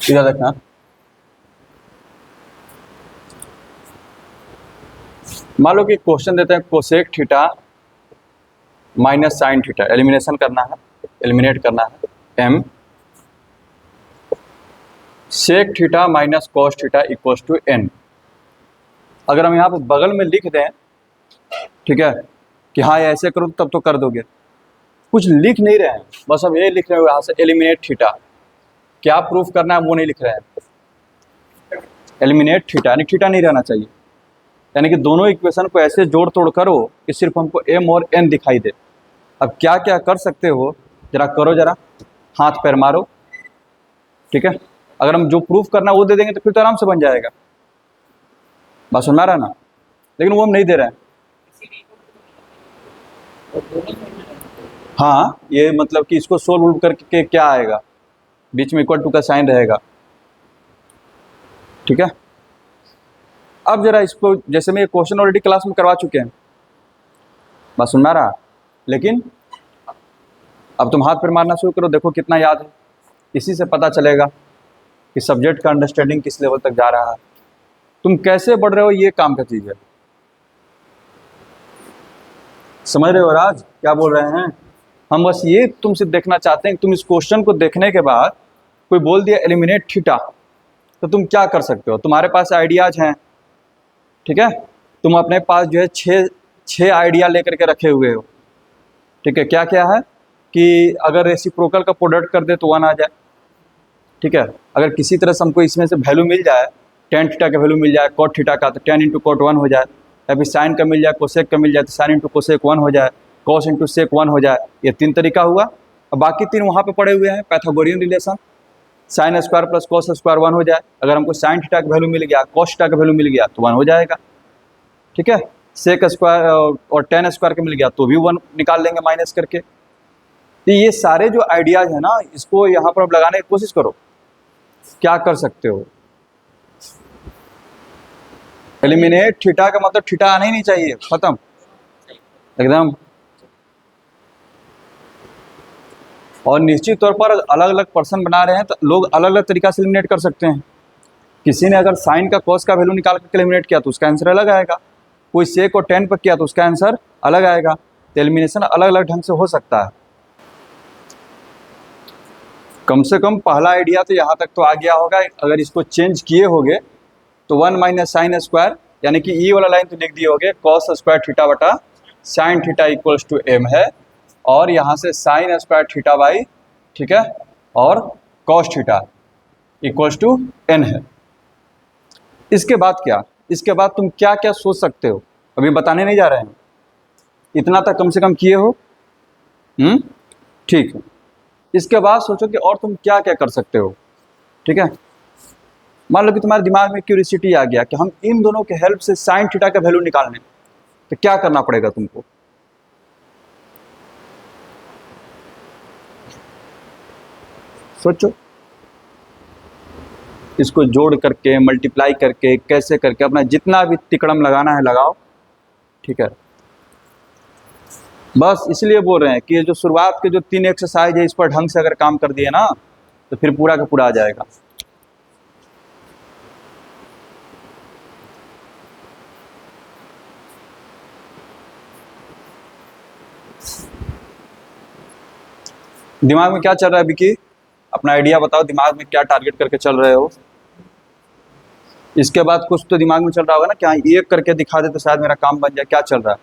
इधर देखना, मान लो कि क्वेश्चन देते हैं cosec theta minus sine theta, elimination करना है, एलिमिनेट करना है, M sec theta minus cos theta equals to N. अगर हम यहाँ पर बगल में लिख दें, ठीक है, कि हाँ ऐसे करो तब तो कर दोगे, कुछ लिख नहीं रहे हैं, बस हम ये लिख रहे हैं यहाँ से एलिमिनेट थीटा, क्या प्रूफ करना है वो नहीं लिख रहे हैं। एलिमिनेट थीटा यानी थीटा नहीं रहना चाहिए, यानी कि दोनों इक्वेशन को ऐसे जोड़ तोड़ करो कि सिर्फ हमको एम और एन दिखाई दे। अब क्या क्या कर सकते हो जरा करो, जरा हाथ पैर मारो, ठीक है। अगर हम जो प्रूफ करना वो दे देंगे तो फिर तो आराम से बन जाएगा, बस सुनना रहा ना, लेकिन वो हम नहीं दे रहे हैं। हाँ, ये मतलब कि इसको सोल्व करके क्या आएगा, बीच में इक्वल टू का साइन रहेगा, ठीक है। अब जरा इसको, जैसे मैं ये क्वेश्चन ऑलरेडी क्लास में करवा चुके हैं, बस सुनना रहा, लेकिन अब तुम हाथ पर मारना शुरू करो, देखो कितना याद है, इसी से पता चलेगा कि सब्जेक्ट का अंडरस्टैंडिंग किस लेवल तक जा रहा है, तुम कैसे बढ़ रहे हो, ये काम का चीज़ है। समझ रहे हो राज क्या बोल रहे हैं हम? बस ये तुमसे देखना चाहते हैं कि तुम इस क्वेश्चन को देखने के बाद कोई बोल दिया एलिमिनेट थीटा, तो तुम क्या कर सकते हो। तुम्हारे पास आइडियाज हैं, ठीक है, तुम अपने पास जो है छः आइडिया लेकर के रखे हुए हो, ठीक है। क्या क्या है कि अगर रेसिप्रोकल का प्रोडक्ट कर दे तो 1 आ जाए, ठीक है। अगर किसी तरह से हमको इसमें से वैल्यू मिल जाए, टेन थीटा का वैल्यू मिल जाए कॉट थीटा का, तो टेन इंटू कॉट 1 हो जाए, या फिर साइन का मिल जाए, कोसेक का मिल जाए तो साइन इंटू कोसेक 1 हो जाए, कॉस इंटू सेक 1 हो जाए। ये 3 तरीका हुआ। अब बाकी 3 वहाँ पे पड़े हुए हैं, Pythagorean relation, sine square plus cos square 1 हो जाए। अगर हमको साइन थीटा का वैल्यू मिल गया, कॉस थीटा का वैल्यू मिल गया तो 1 हो जाएगा, ठीक है। सेक स्क्वायर और टेन स्क्वायर का मिल गया तो भी 1 निकाल लेंगे माइनस करके। तो ये सारे जो आइडियाज है ना, इसको यहाँ पर अब लगाने की कोशिश करो, क्या कर सकते हो। एलिमिनेट थीटा का मतलब थीटा आना ही नहीं चाहिए, खत्म एकदम। और निश्चित तौर पर अलग अलग पर्सन बना रहे हैं तो लोग अलग अलग तरीका से एलिमिनेट कर सकते हैं। किसी ने अगर साइन का कॉस का वैल्यू निकाल कर एलिमिनेट किया तो उसका आंसर अलग आएगा, कोई सेक और टेन पर किया तो उसका आंसर अलग आएगा। तो एलिमिनेशन अलग अलग ढंग से हो सकता है। कम से कम पहला आइडिया तो यहाँ तक तो आ गया होगा। अगर इसको चेंज किए होगे तो 1 माइनस साइन स्क्वायर, यानी कि ई वाला लाइन तो लिख दिए होगे कॉस स्क्वायर थीटा बटा sine theta equals to M है, और यहाँ से साइन स्क्वायर थीटा बाई, ठीक है, और cos theta equals to N है। इसके बाद क्या, इसके बाद तुम क्या क्या सोच सकते हो, अभी बताने नहीं जा रहे हैं, इतना तक कम से कम किए हो, ठीक है। इसके बाद सोचो कि और तुम क्या क्या कर सकते हो, ठीक है। मान लो कि तुम्हारे दिमाग में क्यूरियोसिटी आ गया कि हम इन दोनों के हेल्प से साइन थीटा का वैल्यू निकालने, तो क्या करना पड़ेगा तुमको। सोचो, इसको जोड़ करके मल्टीप्लाई करके कैसे करके अपना जितना भी तिकड़म लगाना है लगाओ, ठीक है। बस इसलिए बोल रहे हैं कि ये जो शुरुआत के जो 3 एक्सरसाइज है इस पर ढंग से अगर काम कर दिए ना तो फिर पूरा का पूरा आ जाएगा। दिमाग में क्या चल रहा है विकी, अपना आइडिया बताओ, दिमाग में क्या टारगेट करके चल रहे हो। इसके बाद कुछ तो दिमाग में चल रहा होगा ना, क्या एक करके दिखा दे तो शायद मेरा काम बन जाए, क्या चल रहा है।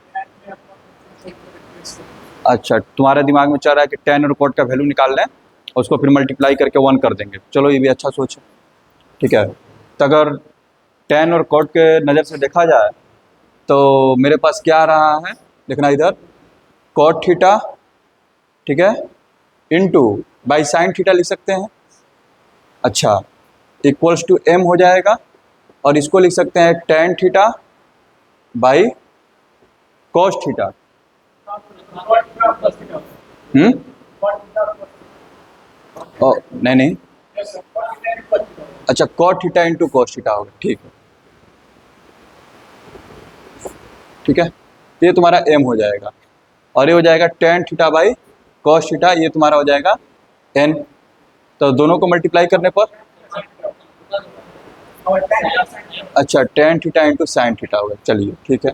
अच्छा, तुम्हारे दिमाग में चल रहा है कि टेन और कॉट का वैल्यू निकाल लें, उसको फिर मल्टीप्लाई करके 1 कर देंगे। चलो ये भी अच्छा सोच है, ठीक है। तो अगर टेन और कॉट के नज़र से देखा जाए तो मेरे पास क्या आ रहा है, देखना इधर, कॉट थीटा, ठीक है, इनटू बाई साइन थीटा लिख सकते हैं, अच्छा, इक्वल्स टू एम हो जाएगा, और इसको लिख सकते हैं tan theta by cos theta. नहीं, अच्छा, cot theta into cos theta होगा, ठीक है, ठीक है। ये तुम्हारा एम हो जाएगा, और ये हो जाएगा ten theta by cos theta, ये तुम्हारा हो जाएगा एन। तो दोनों को मल्टीप्लाई करने पर अच्छा ten theta into sine theta होगा, चलिए ठीक है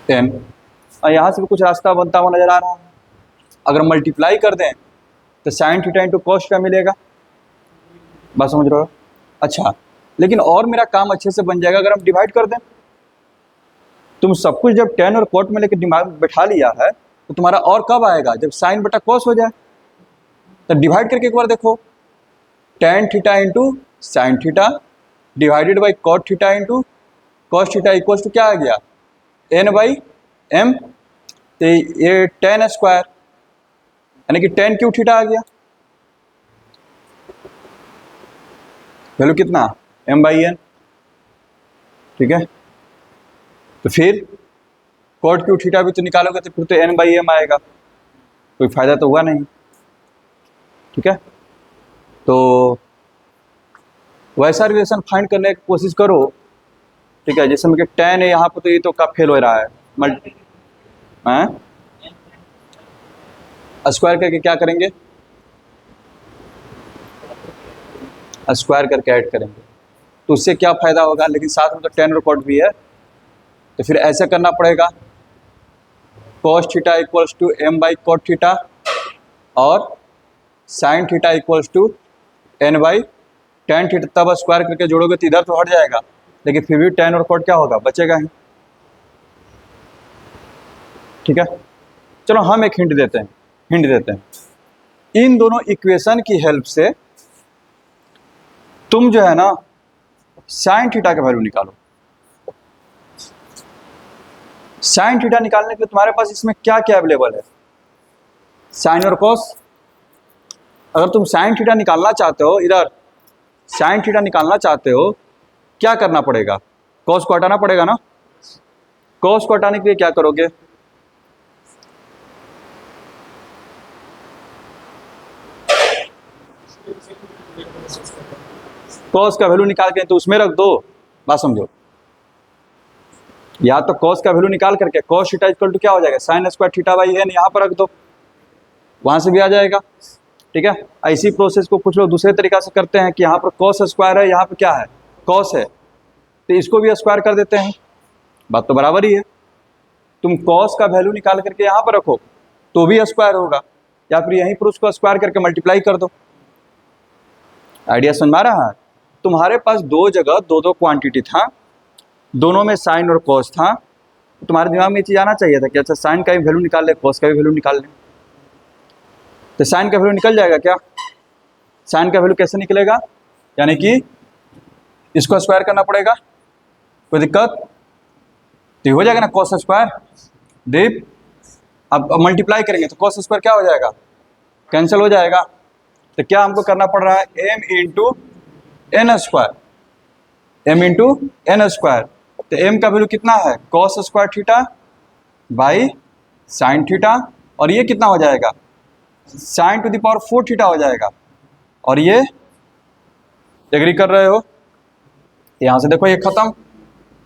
10। और यहाँ से भी कुछ रास्ता बनता हुआ नजर आ रहा है। अगर मल्टीप्लाई कर दें तो sine theta into cos theta मिलेगा, बात समझ रहे हो? अच्छा लेकिन और मेरा काम अच्छे से बन जाएगा अगर हम डिवाइड कर दें। तुम सब कुछ जब टेन और कॉट में लेकर दिमाग में बैठा लिया है तो तुम्हारा और कब आएगा, जब साइन बटा कॉस हो जाए। तो डिवाइड करके एक बार देखो, tan theta into sine theta divided by cot theta into cos theta equal to क्या आ गया, एन बाई एम। तो ये टेन स्क्वायर यानी कि टेन क्यू थीटा आ गया, वैल्यू कितना एम बाई एन, ठीक है। तो फिर कॉट क्यू थीटा भी तो निकालोगे तो फिर तो एन बाई एम आएगा, कोई फायदा तो हुआ नहीं, ठीक है। तो वैसा रिलेशन फाइंड करने की कोशिश करो, ठीक है। जैसे कि टेन है यहाँ पर तो ये तो का फेल हो रहा है, मल्टी स्क्वायर करके क्या करेंगे, स्क्वायर करके ऐड करेंगे तो उससे क्या फायदा होगा, लेकिन साथ में तो टेन और कॉट भी है। तो फिर ऐसे करना पड़ेगा, cos theta equals to m by cot theta और sine theta equals to n by tan theta. तब स्क्वायर करके जोड़ोगे तो इधर तो हट जाएगा, लेकिन फिर भी टेन और कॉट क्या होगा, बचेगा ही, ठीक है। चलो हम एक हिंट देते हैं, इन दोनों इक्वेशन की हेल्प से तुम जो है ना साइन थीटा का वैल्यू निकालो। साइन थीटा निकालने के लिए तुम्हारे पास इसमें क्या क्या अवेलेबल है, साइन और कॉस। अगर तुम साइन थीटा निकालना चाहते हो, इधर साइन थीटा निकालना चाहते हो, क्या करना पड़ेगा, कॉस को हटाना पड़ेगा ना। कॉस को हटाने के लिए क्या करोगे, कॉस का वैल्यू निकाल के तो उसमें रख दो, बात समझो। या तो कॉस का वैल्यू निकाल करके कॉस थीटा इक्वल टू क्या हो जाएगा, sine square theta by N, यहाँ पर रख दो, वहां से भी आ जाएगा, ठीक है। ऐसी प्रोसेस को कुछ लोग दूसरे तरीका से करते हैं कि यहाँ पर कॉस स्क्वायर है, यहाँ पर क्या है कॉस है, तो इसको भी स्क्वायर कर देते हैं, बात तो बराबर ही है। तुम कॉस का वैल्यू निकाल करके यहाँ पर रखो तो भी स्क्वायर होगा, या फिर यहीं पर उसको स्क्वायर करके मल्टीप्लाई कर दो। आइडिया समझ में आ रहा है? तुम्हारे पास दो जगह दो दो क्वांटिटी था, दोनों में साइन और कॉस था, तो तुम्हारे दिमाग में ये चीज़ आना चाहिए था कि अच्छा साइन का भी वैल्यू निकाल ले, कॉस का भी वैल्यू निकाल ले। तो साइन का वैल्यू निकल जाएगा क्या, साइन का वैल्यू कैसे निकलेगा, यानी कि इसको स्क्वायर करना पड़ेगा, कोई दिक्कत तो हो जाएगा ना कॉस स्क्वायर दीप। अब मल्टीप्लाई करेंगे तो कॉस स्क्वायर क्या हो जाएगा, कैंसिल हो जाएगा। तो क्या हमको करना पड़ रहा है, M into N square, M into N square. तो एम का वैल्यू कितना है, cos square theta by sine theta, और ये कितना हो जाएगा, sine to the power 4 theta हो जाएगा। और ये एग्री कर रहे हो, यहाँ से देखो ये खत्म,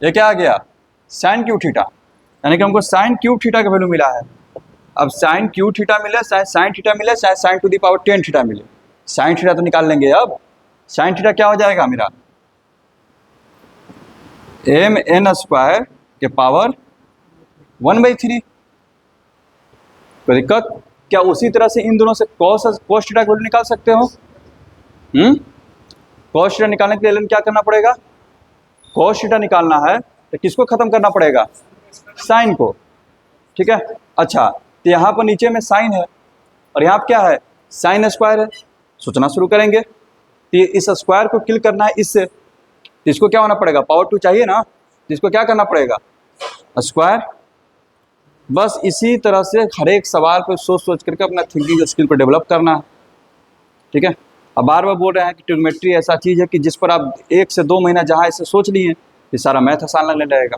ये क्या आ गया साइन क्यू थीटा, यानी कि हमको साइन क्यू थीटा का वैल्यू मिला है। अब साइन क्यू थीटा मिले, चाहे साइन थीटा मिले, चाहे sign to the power 10 theta मिले, साइन थीटा तो निकाल लेंगे। अब साइन थीटा क्या हो जाएगा मेरा, एम एन स्क्वायर के पावर 1/3। कोई दिक्कत, क्या उसी तरह से इन दोनों से कॉस थीटा का वैल्यू निकाल सकते हो। कॉस थीटा निकालने के लिए क्या करना पड़ेगा, कॉस थीटा निकालना है तो किसको खत्म करना पड़ेगा, साइन को, ठीक है। अच्छा तो यहाँ पर नीचे में साइन है और यहाँ पर क्या है साइन स्क्वायर है, सोचना शुरू करेंगे तो इस स्क्वायर को किल करना है इससे, तो इसको क्या होना पड़ेगा, पावर 2 चाहिए ना, तो इसको क्या करना पड़ेगा स्क्वायर। बस इसी तरह से हर एक सवाल पर सोच सोच करके अपना थिंकिंग स्किल को डेवलप करना है, ठीक है। अब बार बार बोल रहे हैं कि ट्रिग्नोमेट्री ऐसा चीज़ है कि जिस पर आप 1 से 2 महीना जहाँ ऐसे सोच लिए ये सारा मैथ आसान लगने लगेगा,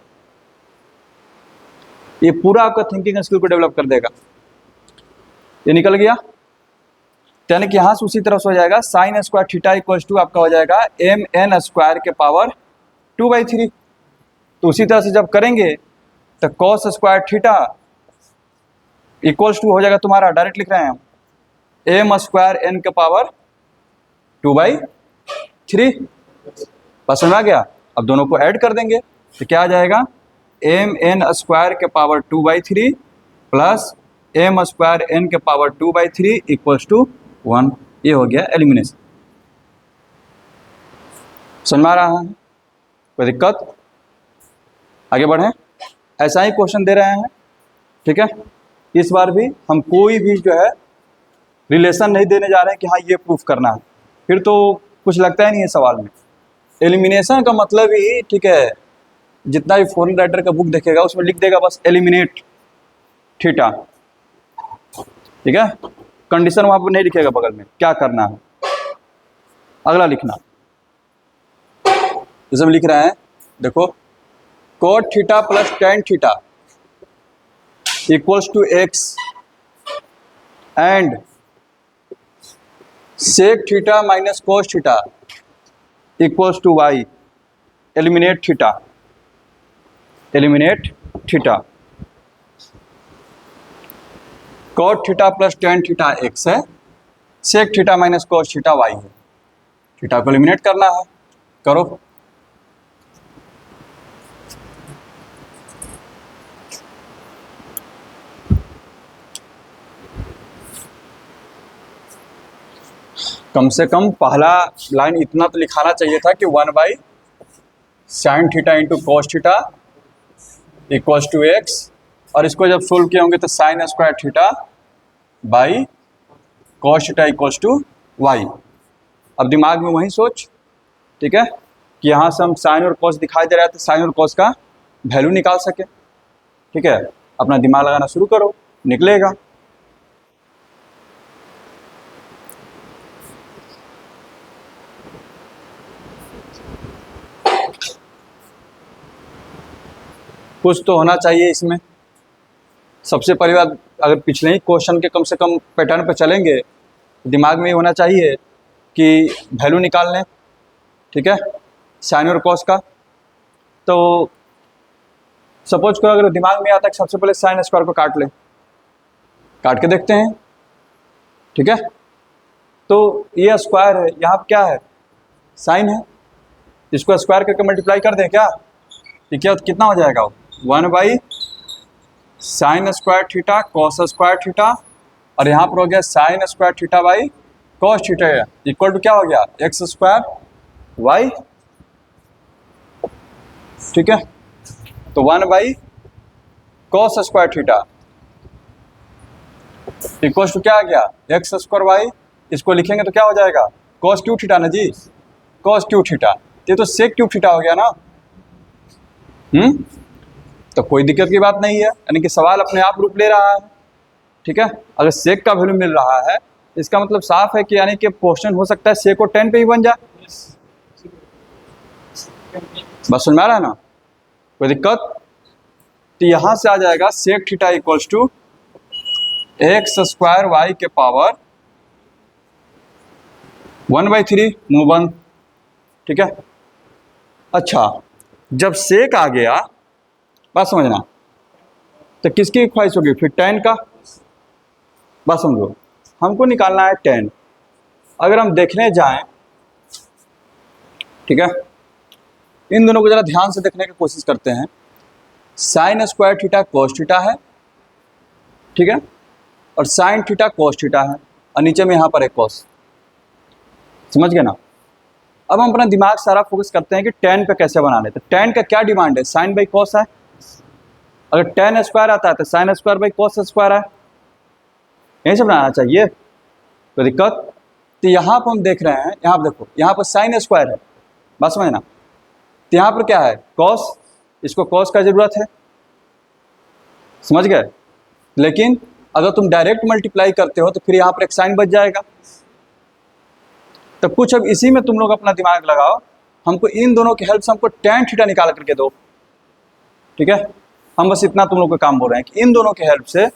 ये पूरा आपका थिंकिंग स्किल को डेवलप कर देगा। ये निकल गया, यानी कि यहाँ से उसी तरह से हो जाएगा sine square theta equals to आपका हो जाएगा एम एन स्क्वायर के पावर 2/3। तो उसी तरह से जब करेंगे तो cos square theta equals to हो जाएगा तुम्हारा, डायरेक्ट लिख रहे हैं हम, एम स्क्वायर एन के पावर 2/3। 3। बस समझ आ गया। अब दोनों को ऐड कर देंगे तो क्या आ जाएगा, mn² के पावर 2/3 प्लस m² n के पावर 2/3 इक्वल्स टू 1। ये हो गया एलिमिनेशन। समझ में आ रहा है? कोई दिक्कत? आगे बढ़ें। ऐसा ही क्वेश्चन दे रहे हैं, ठीक है। इस बार भी हम कोई भी जो है रिलेशन नहीं देने जा रहे हैं कि हाँ ये प्रूफ करना है, फिर तो कुछ लगता ही नहीं है सवाल में। एलिमिनेशन का मतलब ही, ठीक है, जितना भी फॉरेन राइटर का बुक देखेगा उसमें लिख देगा बस एलिमिनेट थीटा, ठीक है। कंडीशन वहां पर नहीं लिखेगा बगल में क्या करना है। अगला लिखना, जैसे हम लिख रहे हैं, देखो cot theta plus tan theta equals to x and sec theta minus cos theta equals to y. Eliminate theta, eliminate theta. Cot theta plus tan theta x है, sec theta minus cos theta y है। Theta को eliminate करना है, करो। कम से कम पहला line इतना तो लिखाना चाहिए था कि 1/sin theta into cos theta equals to X, और इसको जब सोल्व किए होंगे तो sin² theta by cos theta equals to Y. अब दिमाग में वही सोच, ठीक है, कि यहाँ से हम साइन और कॉस दिखाई दे रहा है तो साइन और कॉस का वैल्यू निकाल सके, ठीक है। अपना दिमाग लगाना शुरू करो, निकलेगा। कुछ तो होना चाहिए इसमें। सबसे पहली बात, अगर पिछले ही क्वेश्चन के कम से कम पैटर्न पर चलेंगे तो दिमाग में ये होना चाहिए कि वैल्यू निकाल लें, ठीक है, साइन और कॉस का। तो सपोज करो अगर दिमाग में आता है कि सबसे पहले साइन स्क्वायर को काट लें, काट के देखते हैं, ठीक है। तो ये स्क्वायर है, यहाँ पर क्या है, साइन है, इसको स्क्वायर करके मल्टीप्लाई कर दें क्या, ठीक है। तो कितना हो जाएगा, 1/sin² थीटा cos² थीटा, और यहाँ पर हो गया sin² theta by cos theta equal to क्या हो गया, x² y, ठीक है। तो 1/cos² थीटा इक्वल टू क्या आ गया, x² y। इसको लिखेंगे तो क्या हो जाएगा, cos³ थीटा ना जी, cos³ थीटा। ये तो sec³ थीटा हो गया ना। तो कोई दिक्कत की बात नहीं है, यानी कि सवाल अपने आप रूप ले रहा है, ठीक है। अगर सेक का वैल्यू मिल रहा है इसका मतलब साफ है कि यानी कि क्वेश्चन हो सकता है सेक और टेन पे ही बन जाए। बस सुन में आ रहा है ना, कोई दिक्कत? तो यहां से आ जाएगा sec theta equals to x² y के पावर 1/3 मुंह बंद, ठीक है। अच्छा, जब सेक आ गया, बात समझना, तो किसकी ख्वाहिश होगी फिर, टेन का। बात समझो, हमको निकालना है टेन। अगर हम देखने जाएं, ठीक है, इन दोनों को जरा ध्यान से देखने की कोशिश करते हैं। sin² थीटा cos थीटा है, ठीक है, और sin थीटा cos थीटा है, और नीचे में यहाँ पर एक cos। समझ गए ना। अब हम अपना दिमाग सारा फोकस करते हैं कि tan पे कैसे बनाने। तो tan का क्या डिमांड है, sin बाई cos है। अगर tan स्क्वायर आता है तो sin² बाई cos² है, यहीं से बनाना चाहिए, कोई दिक्कत? तो यहाँ पर हम देख रहे हैं, यहाँ पर देखो, यहाँ पर sin² है, बात समझना। तो यहाँ पर क्या है, cos, इसको cos का जरूरत है, समझ गए। लेकिन अगर तुम डायरेक्ट मल्टीप्लाई करते हो तो फिर यहाँ पर एक साइन बच जाएगा। तो कुछ अब इसी में तुम लोग अपना दिमाग लगाओ, हमको इन दोनों की हेल्प से हमको tan थीटा निकाल करके दो, ठीक है। हम बस इतना तुम लोग को काम बोल रहे हैं कि इन दोनों की हेल्प से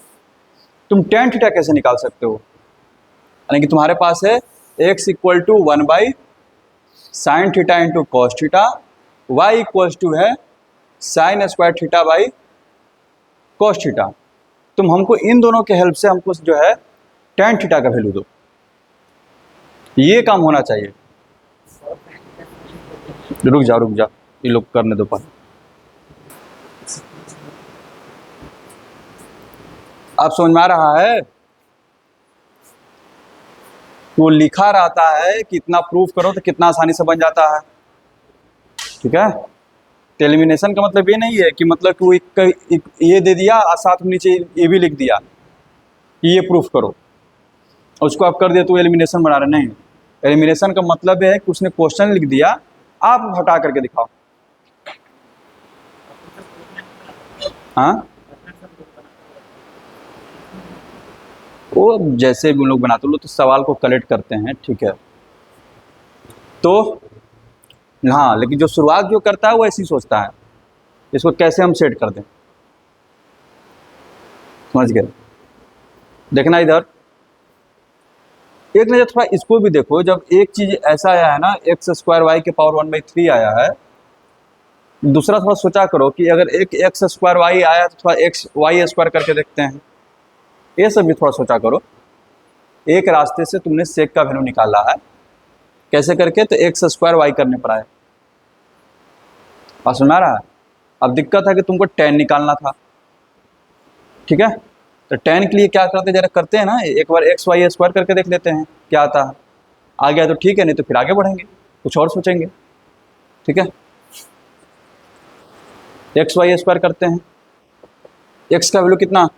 तुम tan थीटा कैसे निकाल सकते हो। यानी कि तुम्हारे पास है x equal to 1/sin theta into cos theta, y equal to है sin² theta by cos theta. तुम हमको इन दोनों के हेल्प से हमको जो है tan थीटा का वैल्यू दो, ये काम होना चाहिए। रुक जा, ये लोग करने दो पहले। आप समझ में आ रहा है? वो लिखा रहता है कि इतना प्रूफ करो तो कितना आसानी से बन जाता है, ठीक है। तो एलिमिनेशन का मतलब ये नहीं है कि मतलब कि वो एक ये दे दिया और साथ में नीचे ये भी लिख दिया कि ये प्रूफ करो, उसको आप कर दिया तो एलिमिनेशन बना रहे। नहीं, एलिमिनेशन का मतलब है कि उसने क्वेश्चन लिख दिया, आप हटा करके दिखाओ। हाँ, वो जैसे भी लोग बनाते लोग तो सवाल को कलेक्ट करते हैं, ठीक है। तो हाँ, लेकिन जो शुरुआत जो करता है वो ऐसी सोचता है इसको कैसे हम सेट कर दें, समझ गए। देखना इधर, एक नजर थोड़ा इसको भी देखो। जब एक चीज ऐसा आया है ना, एक्स स्क्वायर वाई के पावर 1/3 आया है, दूसरा थोड़ा सोचा करो कि अगर एक एक्स स्क्वायर वाई आया तो थोड़ा एक्स वाई स्क्वायर करके देखते हैं। ये सब भी थोड़ा सोचा करो। एक रास्ते से तुमने सेक का वैल्यू निकाला है, कैसे करके? तो एक्स स्क्वायर वाई करने पर आया। बात सुना रहा है? अब दिक्कत है कि तुमको tan निकालना था, ठीक है। तो tan के लिए क्या करते हैं, जरा करते हैं ना, एक बार एक्स वाई स्क्वायर करके देख लेते हैं क्या आता है। आ गया तो ठीक है, नहीं तो फिर आगे बढ़ेंगे, कुछ और सोचेंगे, ठीक है। एक्स वाई स्क्वायर करते हैं। एक्स का वैल्यू कितना?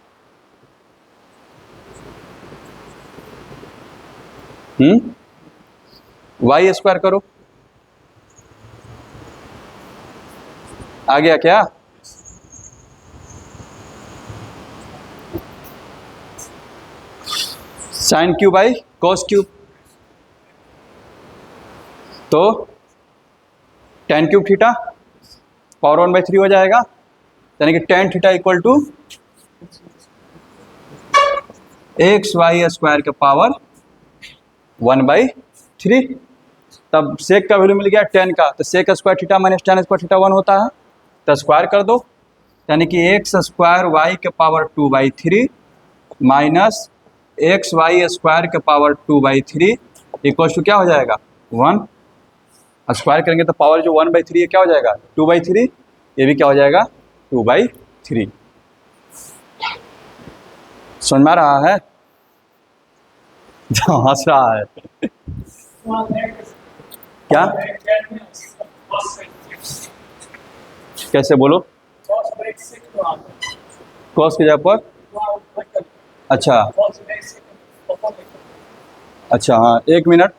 वाई स्क्वायर करो, आ गया क्या? Sine cube by cos cube, तो tan क्यूब थीटा पावर 1/3 हो जाएगा, यानी कि tan theta equal to X Y square के पावर 1/3। तब सेक का वैल्यू मिल गया tan का, तो sec square theta minus tan square theta 1 होता है, तो स्क्वायर कर दो, यानी कि एक्स स्क्वायर वाई के power 2/3 minus X Y square के पावर 2/3 इक्वल टू क्या हो जाएगा? 1। स्क्वायर करेंगे तो पावर जो 1/3 है क्या हो जाएगा? 2/3। ये भी क्या हो जाएगा? 2/3। समझ में आ रहा है? हंस रहा है क्या? कैसे बोलो? कॉस की जगह पर, अच्छा अच्छा, हाँ 1 मिनट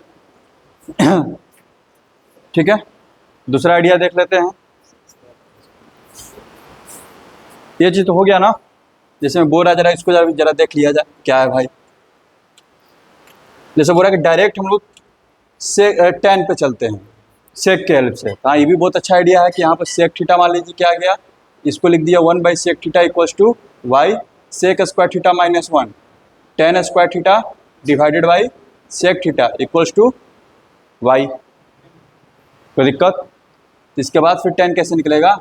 ठीक है, दूसरा आइडिया देख लेते हैं। ये चीज तो हो गया ना, जैसे मैं बोल रहा, जरा इसको जरा देख लिया जाए क्या है भाई। जैसे बोल रहा है कि डायरेक्ट हम लोग से tan पे चलते हैं सेक के हेल्प से। हाँ, ये भी बहुत अच्छा आइडिया है कि यहाँ पर सेक थीटा मान लीजिए क्या आ गया, इसको लिख दिया 1/सेक theta equals to y sec square theta minus 1 tan square theta divided by sec theta equals to y. कोई दिक्कत? इसके बाद फिर tan कैसे निकलेगा?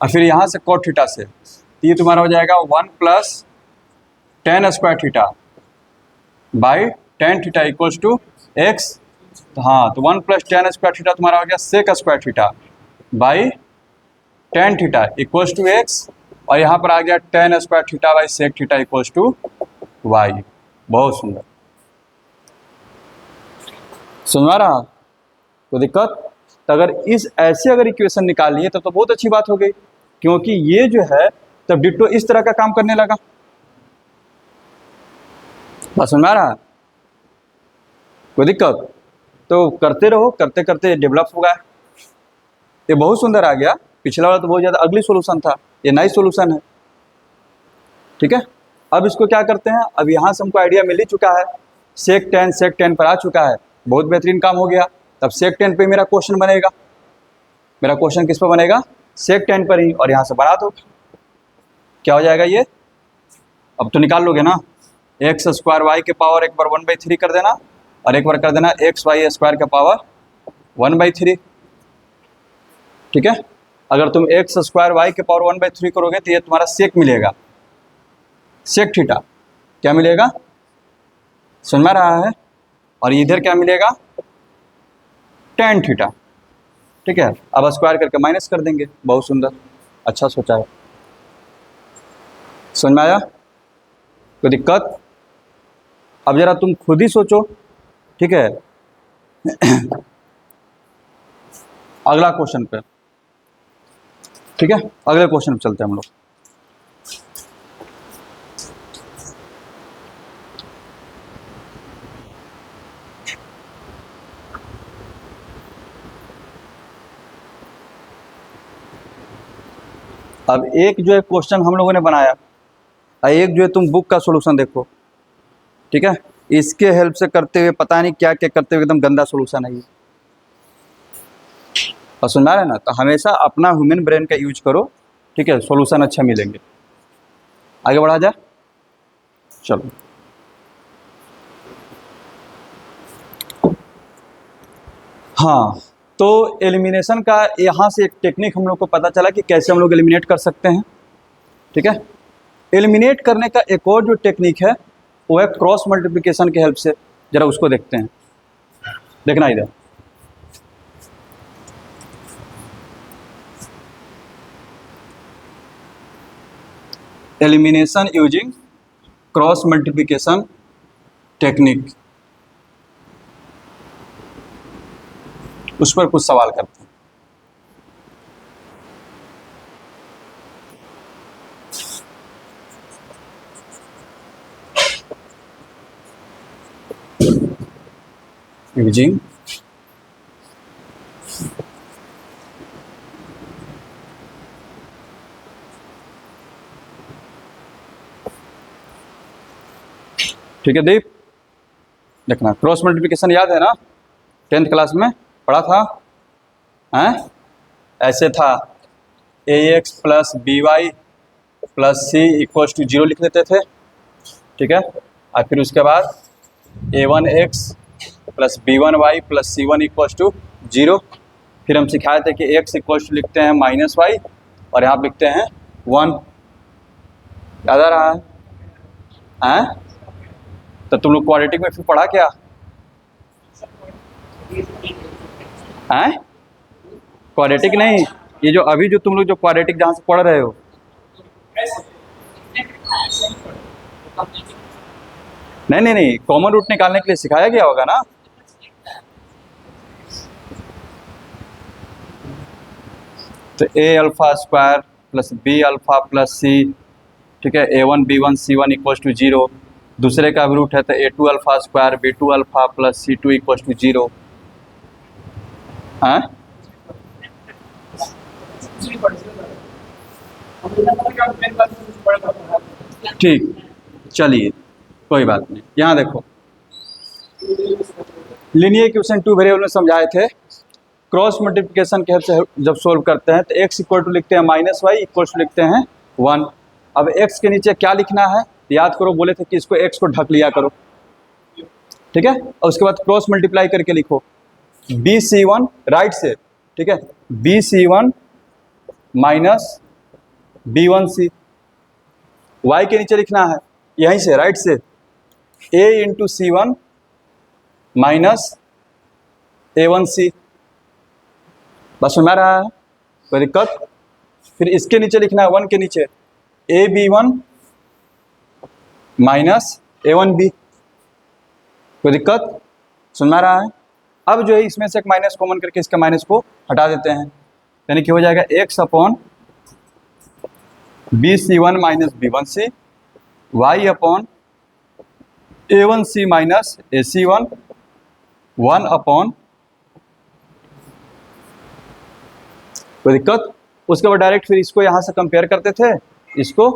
और फिर यहाँ से cot थीटा से, तो ये तुम्हारा हो जाएगा 1 + tan square theta by tan theta equals to X. तो हाँ, तो 1 + tan स्क्वायर थीटा तुम्हारा हो गया sec square theta by tan theta equals to X, और यहाँ पर आ गया tan square theta by sec theta equals to Y. बहुत सुंदर, समझ रहा? कोई दिक्कत? तो अगर इस ऐसे अगर इक्वेशन निकालिए तो बहुत अच्छी बात हो गई, क्योंकि ये जो है तब डिट्टो इस तरह का काम करने लगा। बात समझ में आ रहा? कोई दिक्कत? तो करते रहो, करते करते डेवलप होगा। ये बहुत सुंदर आ गया, पिछला वाला तो बहुत ज़्यादा अगली सॉल्यूशन था, ये नई सॉल्यूशन है, ठीक है। अब इसको क्या करते हैं, अब यहाँ से हमको आइडिया मिल ही चुका है, सेक tan पर आ चुका है, बहुत बेहतरीन काम हो गया। तब सेक tan पे मेरा क्वेश्चन बनेगा, मेरा क्वेश्चन किस पर बनेगा? सेक tan पर ही, और यहाँ से बना दो, क्या हो जाएगा ये? अब तो निकाल लोगे ना, एक्स स्क्वायर वाई के पावर एक बार 1/3 कर देना, और एक बार कर देना एक्स वाई स्क्वायर के पावर 1/3, ठीक है। अगर तुम एक्स स्क्वायर वाई के पावर 1/3 करोगे तो ये तुम्हारा सेक मिलेगा, सेक थीटा क्या मिलेगा? समझ में रहा है? और इधर क्या मिलेगा? tan थीटा, ठीक है। अब स्क्वायर करके माइनस कर देंगे, बहुत सुंदर, अच्छा सोचा है। समझ में आया? कोई दिक्कत? अब जरा तुम खुद ही सोचो, ठीक है। अगला क्वेश्चन पे, ठीक है, अगले क्वेश्चन पे चलते हैं हम लोग। अब एक जो है क्वेश्चन हम लोगों ने बनाया, और एक जो है तुम बुक का सॉल्यूशन देखो, ठीक है। इसके हेल्प से करते हुए पता नहीं क्या क्या करते हुए एकदम गंदा सॉल्यूशन है ये, और सुनना है ना, तो हमेशा अपना ह्यूमन ब्रेन का यूज करो, ठीक है, सॉल्यूशन अच्छा मिलेंगे। आगे बढ़ा जाए, चलो। हाँ, तो एलिमिनेशन का यहाँ से एक टेक्निक हम लोग को पता चला कि कैसे हम लोग एलिमिनेट कर सकते हैं, ठीक है। एलिमिनेट करने का एक और जो टेक्निक है वो है क्रॉस मल्टीप्लिकेशन के हेल्प से। जरा उसको देखते हैं, देखना इधर। Elimination using cross multiplication technique, उस पर कुछ सवाल करते हैं। यूजिंग ठीक है दीप, देखना क्रॉस मल्टीप्लिकेशन याद है ना, 10th क्लास में पढ़ा था, हैं? ऐसे था, ax plus B Y plus C equals to 0 लिख लेते थे, ठीक है। और फिर उसके बाद a1x plus b1y plus c1 equals to 0। फिर हम सिखाए थे कि x इक्वल्स टू लिखते हैं माइनस वाई, और यहाँ लिखते हैं 1। याद आ रहा है? तो तुम लोग क्वाड्रेटिक में फिर पढ़ा क्या है? क्वाड्रेटिक नहीं, ये जो अभी जो तुम लोग जो क्वाड्रेटिक जहाँ से पढ़ रहे हो, नहीं, कॉमन रूट निकालने के लिए सिखाया गया होगा ना। तो a alpha square plus b alpha plus c, ठीक है, a1 b1 c1 equals to 0। दूसरे का भी रूट है तो a2 alpha square b2 alpha plus c2 equals to 0। हाँ, ठीक, चलिए कोई बात नहीं। यहाँ देखो, लीनियर इक्वेशन 2 वेरिएबल में समझाए थे, क्रॉस मल्टीप्लिकेशन के हेल्प से जब सोल्व करते हैं तो x इक्वल टू लिखते हैं माइनस वाई इक्वल टू लिखते हैं 1। अब x के नीचे क्या लिखना है याद करो, बोले थे कि इसको x को ढक लिया करो, ठीक है। और उसके बाद क्रॉस मल्टीप्लाई करके लिखो bc1 राइट से, ठीक है, bc1 माइनस b1c। y के नीचे लिखना है यहीं से राइट से a into c1 minus a1c। बस सुना रहा है, कोई दिक्कत? फिर इसके नीचे लिखना है 1 के नीचे ab1 माइनस a1b। कोई दिक्कत? सुना रहा है? अब जो है इसमें से एक माइनस कॉमन करके इसका माइनस को हटा देते हैं, यानी कि हो जाएगा x upon bc1 minus b1c y upon a1c minus ac1 1 upon, कोई दिक्कत? उसके बाद डायरेक्ट फिर इसको यहाँ से कंपेयर करते थे, इसको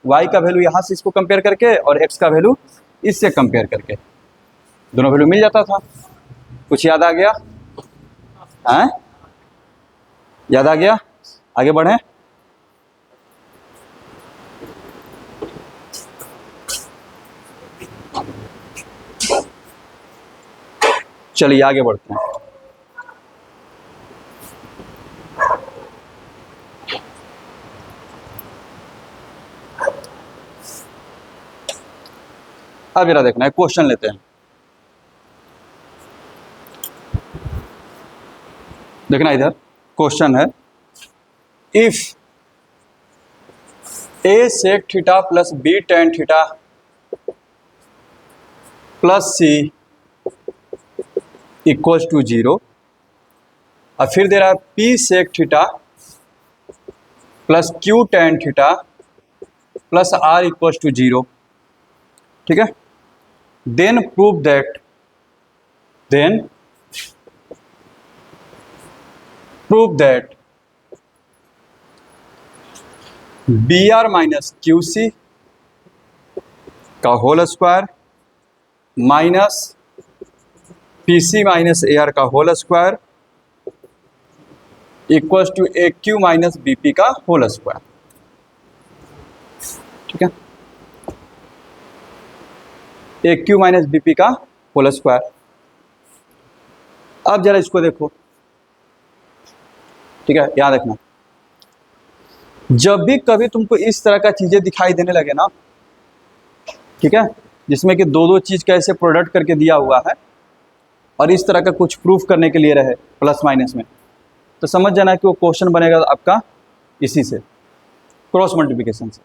y का वैल्यू यहाँ से इसको कंपेयर करके और x का वैल्यू इससे कंपेयर करके, दोनों वैल्यू मिल जाता था। कुछ याद आ गया? हैं? याद आ गया? आगे बढ़ें। चलिए आगे बढ़ते हैं। अब जरा देखना है, क्वेश्चन लेते हैं। देखना इधर क्वेश्चन है, if a sec theta plus b tan theta plus c equals to 0, और फिर दे रहा है p sec theta plus q tan theta plus r equals to 0, ठीक है। Then prove that b are minus Q c का whole square minus p सी minus ए r का whole square equals to a Q minus B p का whole square, ठीक है। A Q minus B p का whole square. अब जरा इसको देखो, ठीक है, याद रखना, जब भी कभी तुमको इस तरह का चीजें दिखाई देने लगे ना, ठीक है, जिसमें कि दो दो चीज कैसे प्रोडक्ट करके दिया हुआ है और इस तरह का कुछ प्रूफ करने के लिए रहे प्लस माइनस में, तो समझ जाना कि वो क्वेश्चन बनेगा आपका इसी से, क्रॉस मल्टीप्लिकेशन से,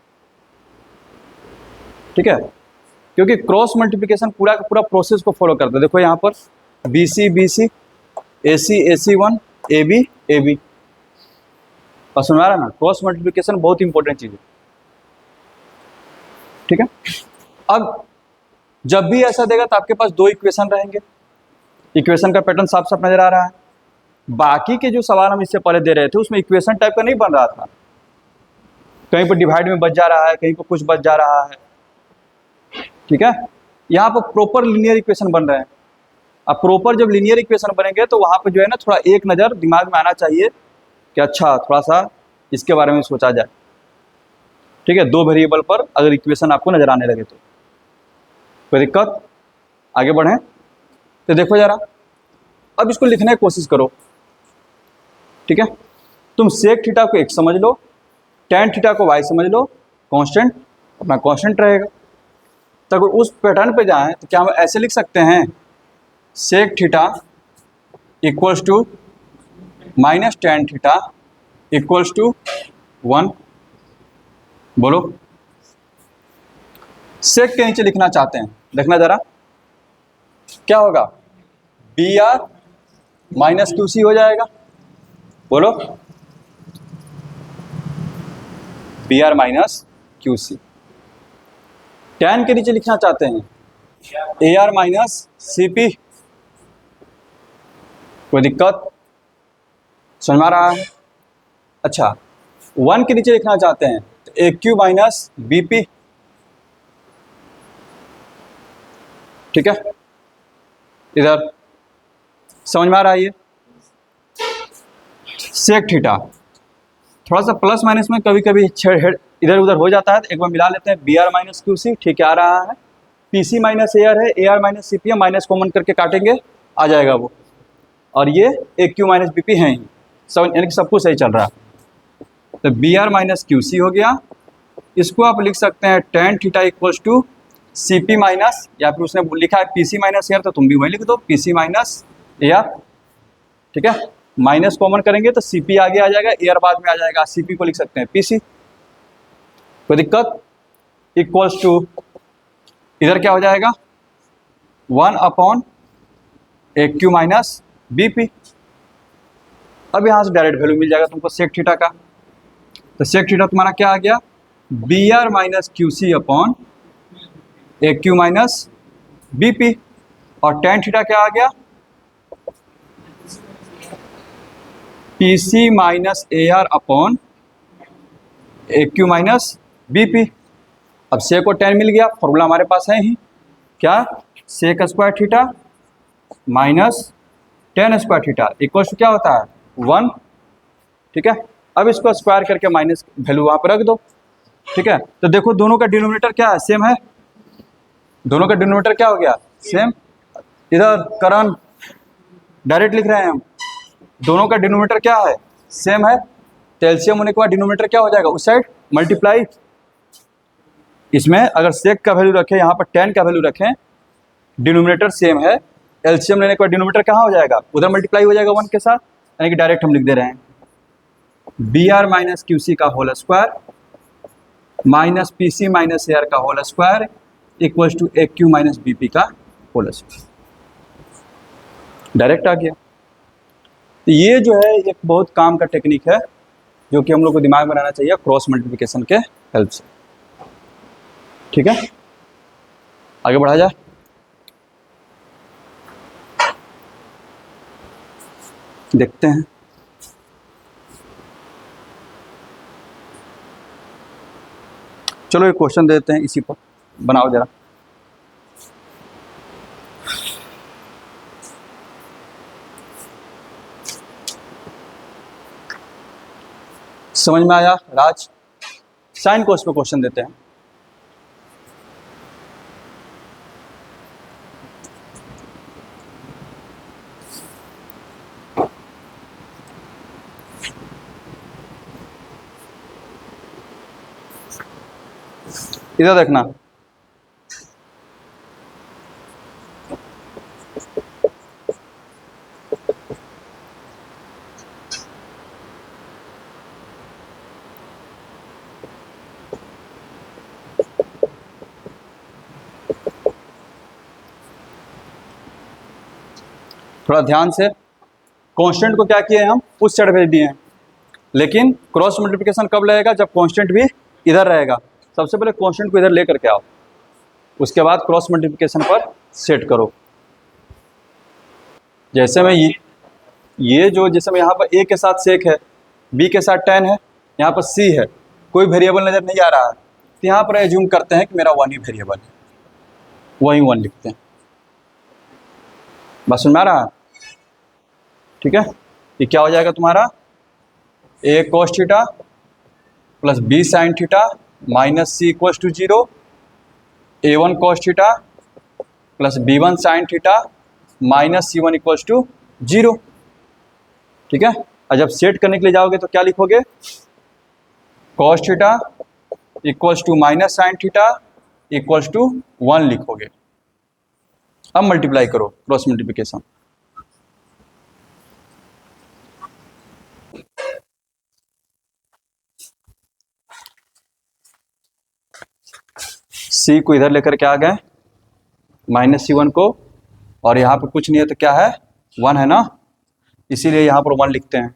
ठीक है। क्योंकि क्रॉस मल्टीप्लिकेशन पूरा का पूरा प्रोसेस को फॉलो करता है। देखो यहाँ पर B C A C 1 A B, और सुना रहा ना, क्रॉस मल्टीप्लिकेशन बहुत इंपॉर्टेंट चीज है, ठीक है। अब जब भी ऐसा देगा तो आपके पास दो इक्वेशन रहेंगे, इक्वेशन का पैटर्न साफ साफ नजर आ रहा है। बाकी के जो सवाल हम इससे पहले दे रहे थे उसमें इक्वेशन टाइप का नहीं बन रहा था, कहीं पर डिवाइड में बच जा रहा है, कहीं पर कुछ बच जा रहा है, ठीक है। यहाँ पर प्रॉपर लीनियर इक्वेशन बन रहे हैं। अब प्रॉपर जब लीनियर इक्वेशन बनेंगे तो वहां पर जो है ना, थोड़ा एक नज़र दिमाग में आना चाहिए कि अच्छा थोड़ा सा इसके बारे में सोचा जाए, ठीक है। दो वेरिएबल पर अगर इक्वेशन आपको नजर आने लगे तो कोई दिक्कत, आगे बढ़ें तो देखो जरा, अब इसको लिखने की कोशिश करो, ठीक है। तुम सेक थीटा को x समझ लो, tan थीटा को y समझ लो, कांस्टेंट अपना कांस्टेंट रहेगा। तो अगर उस पैटर्न पे जाएं तो क्या हम ऐसे लिख सकते हैं, sec theta equals to minus tan theta equals to 1, बोलो। सेक के नीचे लिखना चाहते हैं, देखना जरा क्या होगा, B are minus Q C हो जाएगा, बोलो, B are minus Q C. Tan के नीचे लिखना चाहते हैं, A are minus C P, कोई दिक्कत, समझ में आ रहा है। अच्छा, 1 के नीचे लिखना चाहते हैं तो ए क्यू माइनस बी पी, ठीक है। इधर समझ में आ रहा है ये सेक थीटा, थोड़ा सा प्लस माइनस में कभी कभी इधर उधर हो जाता है, तो एक बार मिला लेते हैं, b are minus Q c, ठीक है, आ रहा है। पी सी माइनस ए आर है, a are minus C p है, माइनस कॉमन करके काटेंगे आ जाएगा वो, और ये a Q minus B p है ही, सब यानी कि सब कुछ सही चल रहा है। तो B are minus Q C हो गया, इसको आप लिख सकते हैं tan theta equals to C P minus, या फिर उसने लिखा है पी सी माइनस ए आर, तो तुम भी वही लिख दो, पी सी माइनस ए आर, ठीक है। माइनस कॉमन करेंगे तो सी पी आगे आ जाएगा, ए आर बाद में आ जाएगा, सी पी को लिख सकते हैं पी सी, कोई दिक्कत, इक्वल्स टू इधर क्या हो जाएगा 1 upon A Q minus B P. अब यहाँ से डायरेक्ट वैल्यू मिल जाएगा तुमको सेक थीटा का, तो सेक थीटा तुम्हारा क्या आ गया, B are minus Q C upon A Q minus B P, और टेन थीटा क्या आ गया, P C minus A R upon A Q minus B P. अब सेक और टेन मिल गया, फॉर्मूला हमारे पास है ही, क्या, sec square theta minus tan square theta equal to क्या होता है 1, ठीक है। अब इसको स्क्वायर करके माइनस वैल्यू वहाँ पर रख दो, ठीक है। तो देखो दोनों का डिनोमिनेटर क्या है, सेम है, दोनों का डिनोमिनेटर क्या हो गया, सेम। इधर करण डायरेक्ट लिख रहे हैं हम, दोनों का डिनोमिनेटर क्या है, सेम है, तो एलसीएम होने के बाद डिनोमिनेटर क्या हो जाएगा, उस साइड मल्टीप्लाई। इसमें अगर सेक का वैल्यू रखें, यहाँ पर टेन का वैल्यू रखें, डिनोमिनेटर सेम है, एलसीएम लेने के बाद डिनोमिनेटर कहाँ हो जाएगा, उधर मल्टीप्लाई हो जाएगा 1 के साथ, यानी कि डायरेक्ट हम लिख दे रहे हैं b are minus Q c का होल स्क्वायर माइनस पी सी माइनस ए आर का whole square equals to a Q minus B p का होल स्क्वायर। डायरेक्ट आ गया। तो ये जो है एक बहुत काम का टेक्निक है जो कि हम लोग को दिमाग में रहना चाहिए क्रॉस मल्टीप्लिकेशन के हेल्प से। ठीक है, आगे बढ़ा जाए। देखते हैं। चलो एक क्वेश्चन देते हैं, इसी पर बनाओ जरा। समझ में आया राज? साइन कोस पे क्वेश्चन देते हैं। इधर देखना, थोड़ा ध्यान से। कांस्टेंट को क्या किए हम, उस साइड भेज दिए हैं, लेकिन क्रॉस मल्टीप्लिकेशन कब लगेगा, जब कांस्टेंट भी इधर रहेगा। सबसे पहले कांस्टेंट को इधर लेकर के आओ, उसके बाद क्रॉस मल्टीप्लिकेशन पर सेट करो। जैसे मैं ये जो जैसे मैं यहाँ पर ए के साथ सेक है, बी के साथ tan है, यहाँ पर सी है, कोई वेरिएबल नज़र नहीं आ रहा है, तो यहाँ पर एज्यूम करते हैं कि मेरा वन ही वेरिएबल है, वही वन लिखते हैं। बस सुन में आ रहा है? ठीक है, ये क्या हो जाएगा तुम्हारा, A cos theta plus B sine theta minus C equals to 0, a1 cos theta plus b1 sine theta minus c1 equals to 0। ठीक है, और जब सेट करने के लिए जाओगे तो क्या लिखोगे, cos theta equals to minus sine theta equals to 1 लिखोगे। अब मल्टीप्लाई करो, क्रॉस मल्टीप्लिकेशन। सी को इधर लेकर के आ गए, माइनस C1 को, और यहाँ पे कुछ नहीं है तो क्या है, 1 है ना, इसीलिए यहाँ पर 1 लिखते हैं।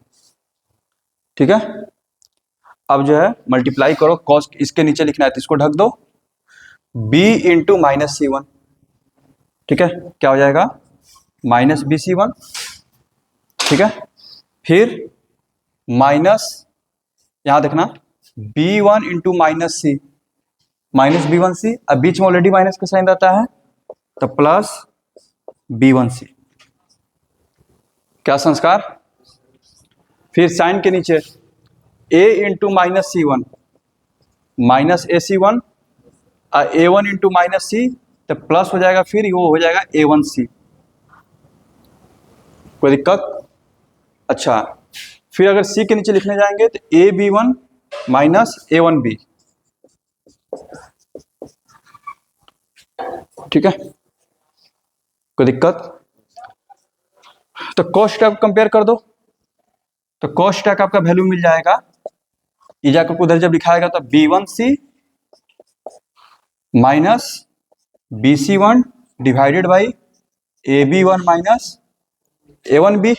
ठीक है, अब जो है मल्टीप्लाई करो, कॉस इसके नीचे लिखना है तो इसको ढक दो, b इंटू माइनस C1। ठीक है, क्या हो जाएगा, माइनस BC1। ठीक है, फिर माइनस, यहाँ देखना, B1 into minus C, minus B1C, अब बीच में ऑलरेडी माइनस का साइन रहता है तो प्लस B1C। क्या संस्कार, फिर साइन के नीचे a into minus C1 minus AC1, A1 into minus C तो प्लस हो जाएगा, फिर वो हो जाएगा A1C। कोई दिक्कत? अच्छा, फिर अगर C के नीचे लिखने जाएंगे तो AB1 माइनस A1B। ठीक है, कोई दिक्कत? तो कॉस्ट टैक कंपेयर कर दो, तो कॉस्ट टैक आपका वैल्यू मिल जाएगा, ये जाकर उधर जब लिखाएगा तो B1C minus BC1 divided by AB1 minus A1B।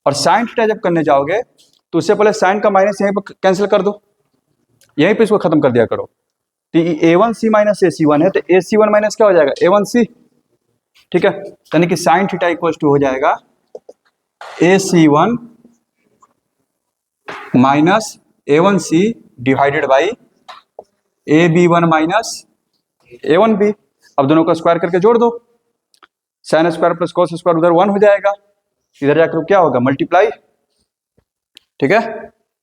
और साइन थीटा जब करने जाओगे तो उससे पहले साइन का माइनस यहीं पर कैंसिल कर दो, यहीं पे इसको खत्म कर दिया करो। तो A1C माइनस AC1 है तो AC1 माइनस क्या हो जाएगा, A1C। ठीक है, यानी कि साइन थीटा इक्वल टू हो जाएगा AC1 minus A1C divided by AB1 minus A1B। अब दोनों का स्क्वायर करके जोड़ दो, sine square plus cos square उधर 1 हो जाएगा, इधर जाकर क्या होगा, मल्टीप्लाई। ठीक है,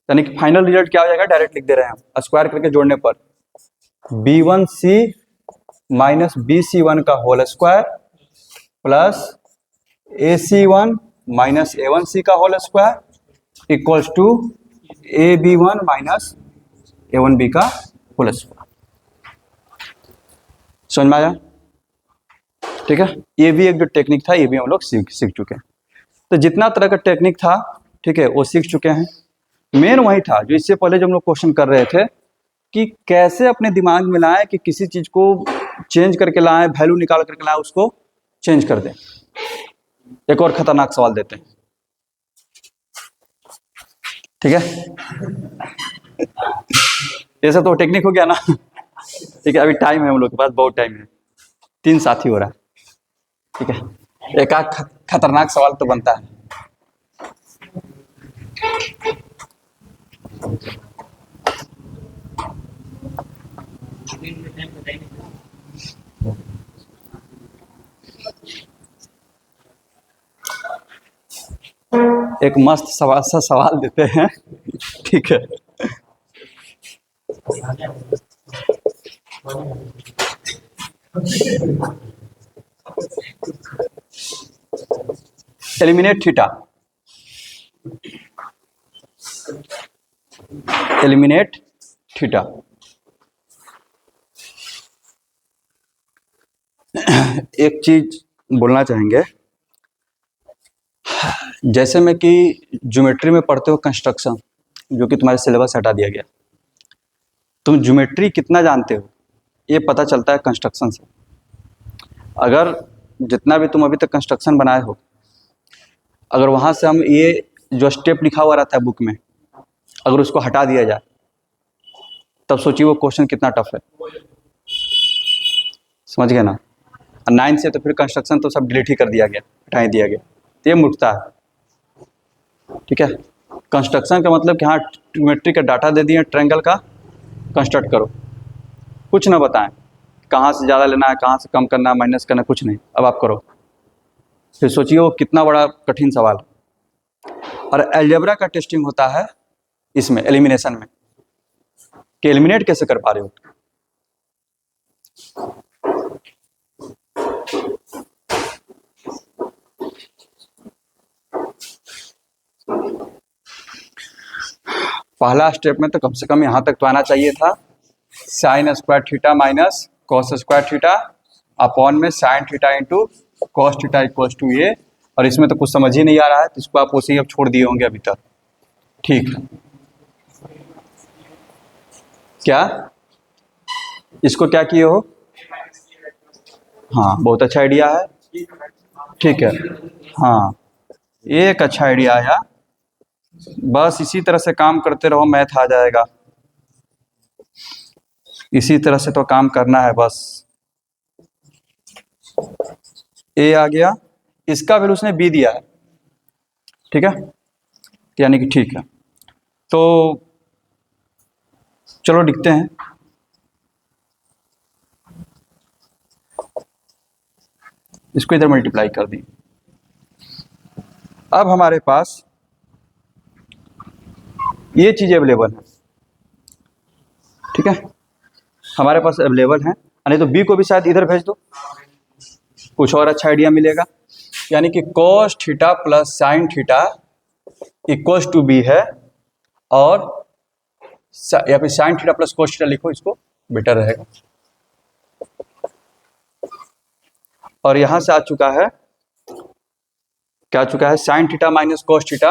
यानी कि फाइनल रिजल्ट क्या हो जाएगा, डायरेक्ट लिख दे रहे हैं हम, स्क्वायर करके जोड़ने पर B1C माइनस BC1 का whole square plus AC1 minus A1C का whole square equals to AB1 minus A1B का होल स्क्वायर। समझ में आया? ठीक है, ये भी एक जो टेक्निक था ये भी हम लोग सीख चुके हैं। तो जितना तरह का टेक्निक था, ठीक है, वो सीख चुके हैं। मेन वही था जो इससे पहले जब हम लोग क्वेश्चन कर रहे थे कि कैसे अपने दिमाग में लाएं कि किसी चीज को चेंज करके लाएं, वैल्यू निकाल करके लाएं, उसको चेंज कर दें। एक और खतरनाक सवाल देते हैं, ठीक है। ये सब तो टेक्निक हो गया ना। ठीक है, अभी टाइम है हम लोग के पास, बहुत टाइम है, 3 साथी हो रहा है, ठीक है। एक आध खतरनाक सवाल तो बनता है। एक मस्त सवाल देते हैं, ठीक है। Eliminate theta, eliminate theta. एक चीज बोलना चाहेंगे, जैसे में कि ज्योमेट्री में पढ़ते हो कंस्ट्रक्शन, जो कि तुम्हारे सिलेबस हटा दिया गया, तुम ज्योमेट्री कितना जानते हो ये पता चलता है कंस्ट्रक्शन से। अगर जितना भी तुम अभी तक कंस्ट्रक्शन बनाए हो, अगर वहाँ से हम ये जो स्टेप लिखा हुआ रहता है बुक में, अगर उसको हटा दिया जाए, तब सोचिए वो क्वेश्चन कितना टफ है। समझ गए ना। 9 से तो फिर कंस्ट्रक्शन तो सब डिलीट ही कर दिया गया, हटा ही दिया गया, तो ये मुटता है, ठीक है। कंस्ट्रक्शन का मतलब कि हाँ ज्योमेट्री का डाटा दे दिए, ट्रायंगल का कंस्ट्रक्ट करो, कुछ ना बताएं कहाँ से ज़्यादा लेना है, कहाँ से कम करना है, माइनस करना है, कुछ नहीं, अब आप करो। फिर सोचिए वो कितना बड़ा कठिन सवाल है। और अलजेब्रा का टेस्टिंग होता है इसमें, एलिमिनेशन में, कि एलिमिनेट कैसे कर पा रहे हो। पहला स्टेप में तो कम से कम यहाँ तक तो आना चाहिए था, sine square theta minus cos square theta upon में sine theta into cos theta equal to ये। और इसमें तो कुछ समझ ही नहीं आ रहा है, तो इसको आप उसे ही अब छोड़ दिए होंगे अभी तक, ठीक है। क्या इसको क्या किए हो? हाँ, बहुत अच्छा आइडिया है, ठीक है। हाँ, ये एक अच्छा आइडिया आया, बस इसी तरह से काम करते रहो, मैथ आ जाएगा। इसी तरह से तो काम करना है बस। ए आ गया, इसका वैल्यू उसने बी दिया है, ठीक है, यानी कि ठीक है। तो चलो लिखते हैं, इसको इधर मल्टीप्लाई कर दी। अब हमारे पास ये चीज अवेलेबल है, ठीक है, हमारे पास अवेलेबल है। नहीं तो बी को भी शायद इधर भेज दो, कुछ और अच्छा आइडिया मिलेगा। यानी कि cos theta plus sine theta equals to B है, और या फिर sine theta plus cos theta लिखो, इसको बेटर रहेगा। और यहां से आ चुका है, क्या आ चुका है, sine theta minus cos theta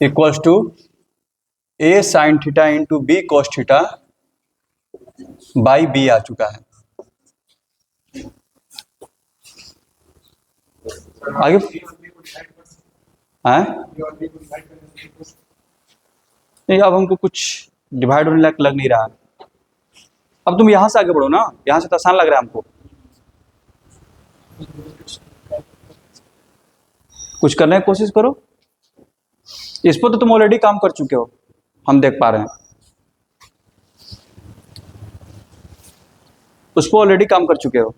equals to a sine theta into b cos theta by b आ चुका है। आगे नहीं, अब हमको कुछ डिवाइड होने लग नहीं रहा। अब तुम यहां से आगे बढ़ो ना, यहां से तो आसान लग रहा है हमको। कुछ करने की कोशिश करो, इस पर तो तुम ऑलरेडी काम कर चुके हो, हम देख पा रहे हैं, उस पर ऑलरेडी काम कर चुके हो।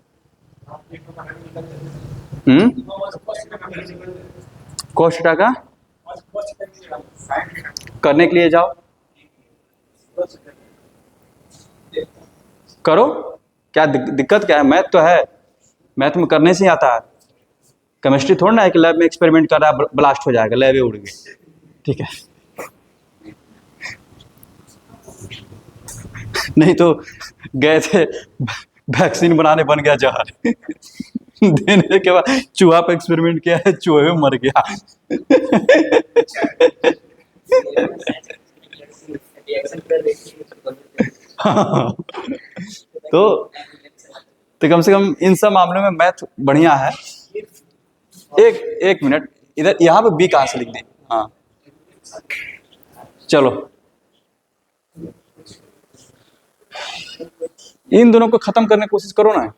cos थीटा का करने के लिए जाओ, करो, क्या दिक्कत क्या है? मैथ तो है, मैथ में करने से ही आता है। केमिस्ट्री थोड़ा ना है कि लैब में एक्सपेरिमेंट कर रहा है ब्लास्ट हो जाएगा, लैब उड़ गई, ठीक है। नहीं तो गए थे वैक्सीन बनाने, बन गया जहर। देने के बाद चूहा पे एक्सपेरिमेंट किया है, चूहे में मर गया। तो तो कम से कम इन सब मामलों में मैथ बढ़िया है। एक एक मिनट, इधर यहाँ पे बी कहाँ से लिख दी? हाँ चलो, इन दोनों को खत्म करने की कोशिश करो ना।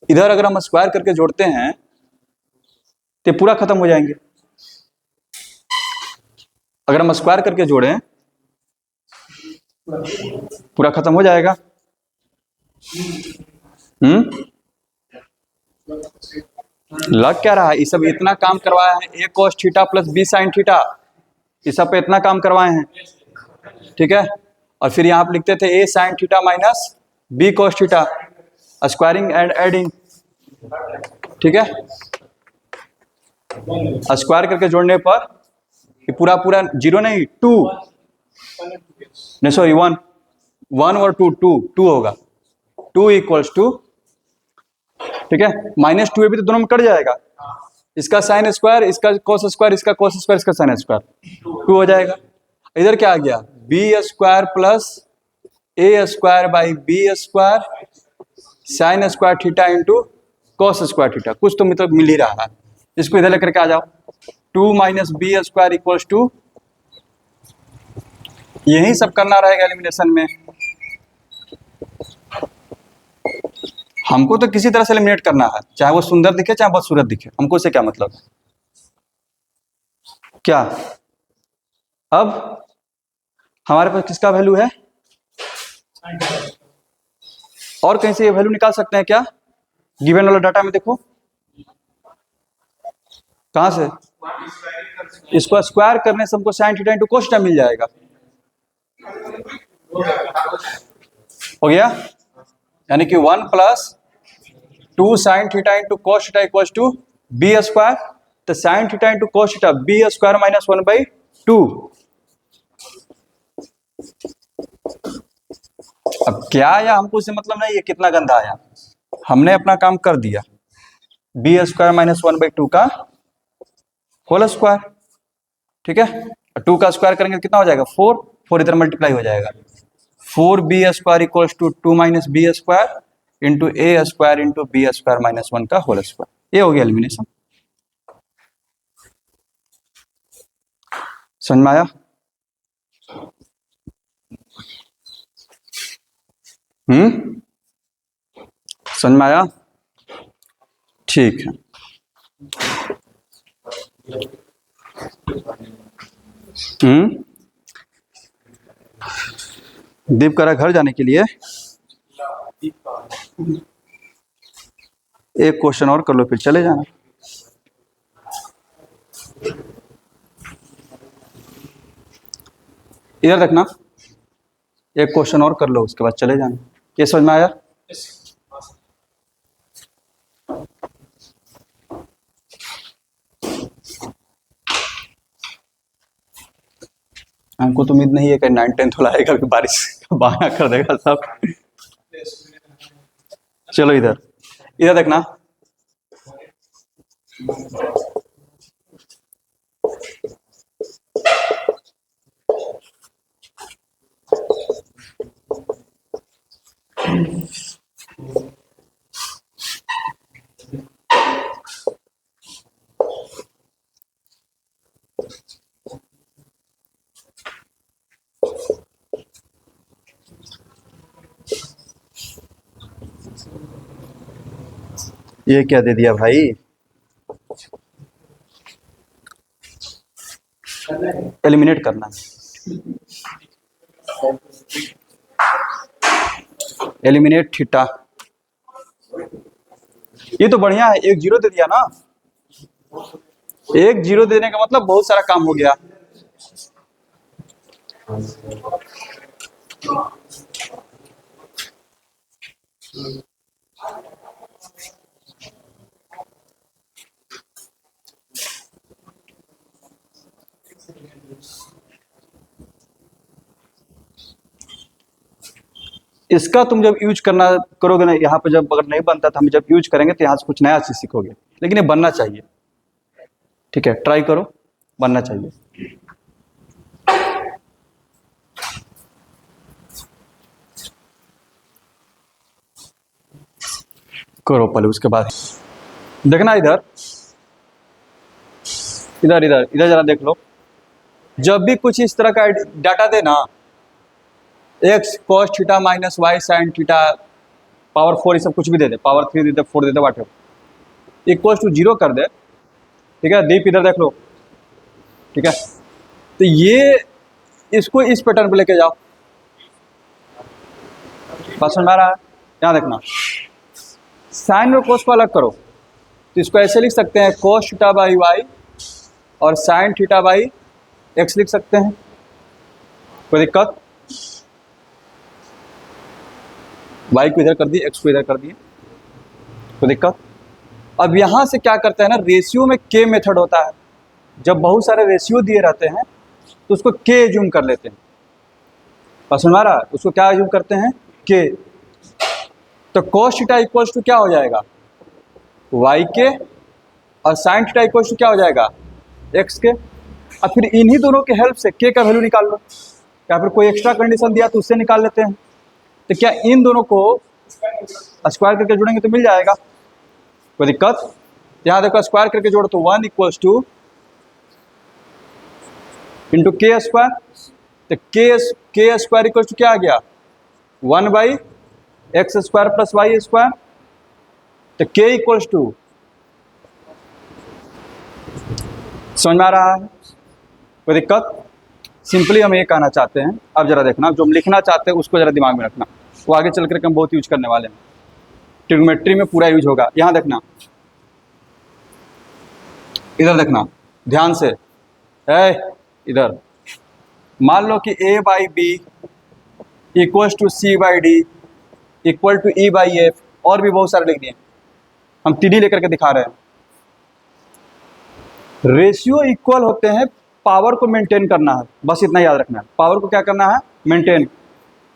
इधर अगर हम स्क्वायर करके जोड़ते हैं तो पूरा खत्म हो जाएंगे। अगर हम स्क्वायर करके जोड़ें पूरा खत्म हो जाएगा। लग क्या रहा है? इस सब इतना काम करवाया है, A cos theta plus B sine theta, इस सब पे इतना काम करवाए हैं, ठीक है। और फिर यहाँ आप लिखते थे a sine theta minus b cos theta, squaring and adding, ठीक है। स्क्वायर करके जोड़ने पर ये पूरा पूरा जीरो नहीं, टू नहीं सॉरी वन, वन और टू, टू टू होगा, टू इक्वल्स टू, ठीक है। माइनस टू भी तो दोनों में कट जाएगा, इसका साइन स्क्वायर, इसका कोस स्क्वायर, इसका कोस स्क्वायर, इसका साइन स्क्वायर, टू हो जाएगा। इधर क्या आ गया? B square plus A square by B square sine square theta into cos square theta, कुछ तो मतलब मिल ही रहा है। इसको इधर लेकर के आ जाओ, two minus B square equals to, यही सब करना रहेगा एलिमिनेशन में। हमको तो किसी तरह से एलिमिनेट करना है, चाहे वो सुंदर दिखे चाहे बहुत सूरत दिखे, हमको से क्या मतलब है। क्या अब हमारे पास किसका वैल्यू है? और कहीं से ये वैल्यू निकाल सकते हैं क्या? गिवन वाला डाटा में देखो, कहां से? इसको स्क्वायर करने से हमको sine theta into cos theta मिल जाएगा, हो गया। यानी कि one plus two sine theta into cos theta equals to b square, तो sine theta into cos theta b square minus one by two. अब क्या आया हमको उससे मतलब नहीं है कितना गंदा आया, हमने अपना काम कर दिया। B square minus one by two का होल स्क्वायर, ठीक है। टू का स्क्वायर करेंगे कितना हो जाएगा? फोर, फोर इधर मल्टीप्लाई हो जाएगा, four B square equals to two minus B square into A square into B square minus one का होल स्क्वायर। ये हो गया एलिमिनेशन। समझ में आया? समझ में आया? ठीक है। दीप करा घर जाने के लिए एक क्वेश्चन और कर लो फिर चले जाना। इधर रखना, एक क्वेश्चन और कर लो उसके बाद चले जाना। ये समझ में आया? हमको तो उम्मीद नहीं है कि 9-10 वाला आएगा कि बारिश का बहाना कर देगा सब। चलो इधर, इधर देखना, ये क्या दे दिया भाई? एलिमिनेट करना, एलिमिनेट थीटा। ये तो बढ़िया है, एक जीरो दे दिया ना, एक जीरो देने का मतलब बहुत सारा काम हो गया। इसका तुम जब यूज करना करोगे ना, यहाँ पे जब अगर नहीं बनता तो हम जब यूज करेंगे तो यहाँ से कुछ नया चीज सीखोगे, लेकिन ये बनना चाहिए। ठीक है, ट्राई करो, बनना चाहिए। करो पहले, उसके बाद देखना इधर इधर इधर इधर जरा देख लो। जब भी कुछ इस तरह का डाटा देना, x cos theta minus y sine theta power 4, ये सब कुछ भी दे दे, पावर 3 दे दे, 4 दे दे, वाट इक्वल्स टू 0 कर दे। ठीक है, दीप इधर देख लो। ठीक है, तो ये इसको इस पैटर्न पे लेके जाओ। बात समझ में आ रहा है? यहाँ देखना, साइन और कोस को अलग करो, तो इसको ऐसे लिख सकते हैं कोस थीटा बाई वाई और साइन थीटा बाई एक्स लिख सकते हैं। कोई दिक्कत? वाई को इधर कर दिए, एक्स को इधर कर दिए, कोई दिक्कत? अब यहाँ से क्या करते हैं ना, रेशियो में के मेथड होता है। जब बहुत सारे रेशियो दिए रहते हैं तो उसको के एज्यूम कर लेते हैं। बस सुन रहा है? उसको क्या एज्यूम करते हैं? के। तो cos थीटा इक्वल्स टू क्या हो जाएगा? y के, और sin थीटा इक्वल्स टू क्या हो जाएगा? x के। अब फिर इन्हीं दोनों के हेल्प से k का वैल्यू निकाल लो, या फिर कोई एक्स्ट्रा कंडीशन दिया तो उससे निकाल लेते हैं। तो क्या इन दोनों को स्क्वायर करके जोड़ेंगे तो मिल जाएगा? कोई दिक्कत? यहाँ देखो, स्क्वायर करके जोड़ो तो 1 equals to into K square. तो के स्क्वायर इक्वल्स टू क्या आ गया? 1 by X square plus Y square. तो के इक्वल्स टू, समझ में आ रहा है? कोई दिक्कत? सिंपली हम ये कहना चाहते हैं। अब जरा देखना, जो हम लिखना चाहते हैं उसको जरा दिमाग में रखना, वो आगे चल करके हम बहुत यूज करने वाले हैं, ट्रिग्नोमेट्री में पूरा यूज होगा। यहाँ देखना, इधर देखना ध्यान से, इधर मान लो कि a by B equals to C by D equal to E by F, और भी बहुत सारे लिख दिए, हम टीडी लेकर के दिखा रहे हैं। रेशियो इक्वल होते हैं, पावर को मेंटेन करना है, बस इतना याद रखना है। पावर को क्या करना है? मेंटेन।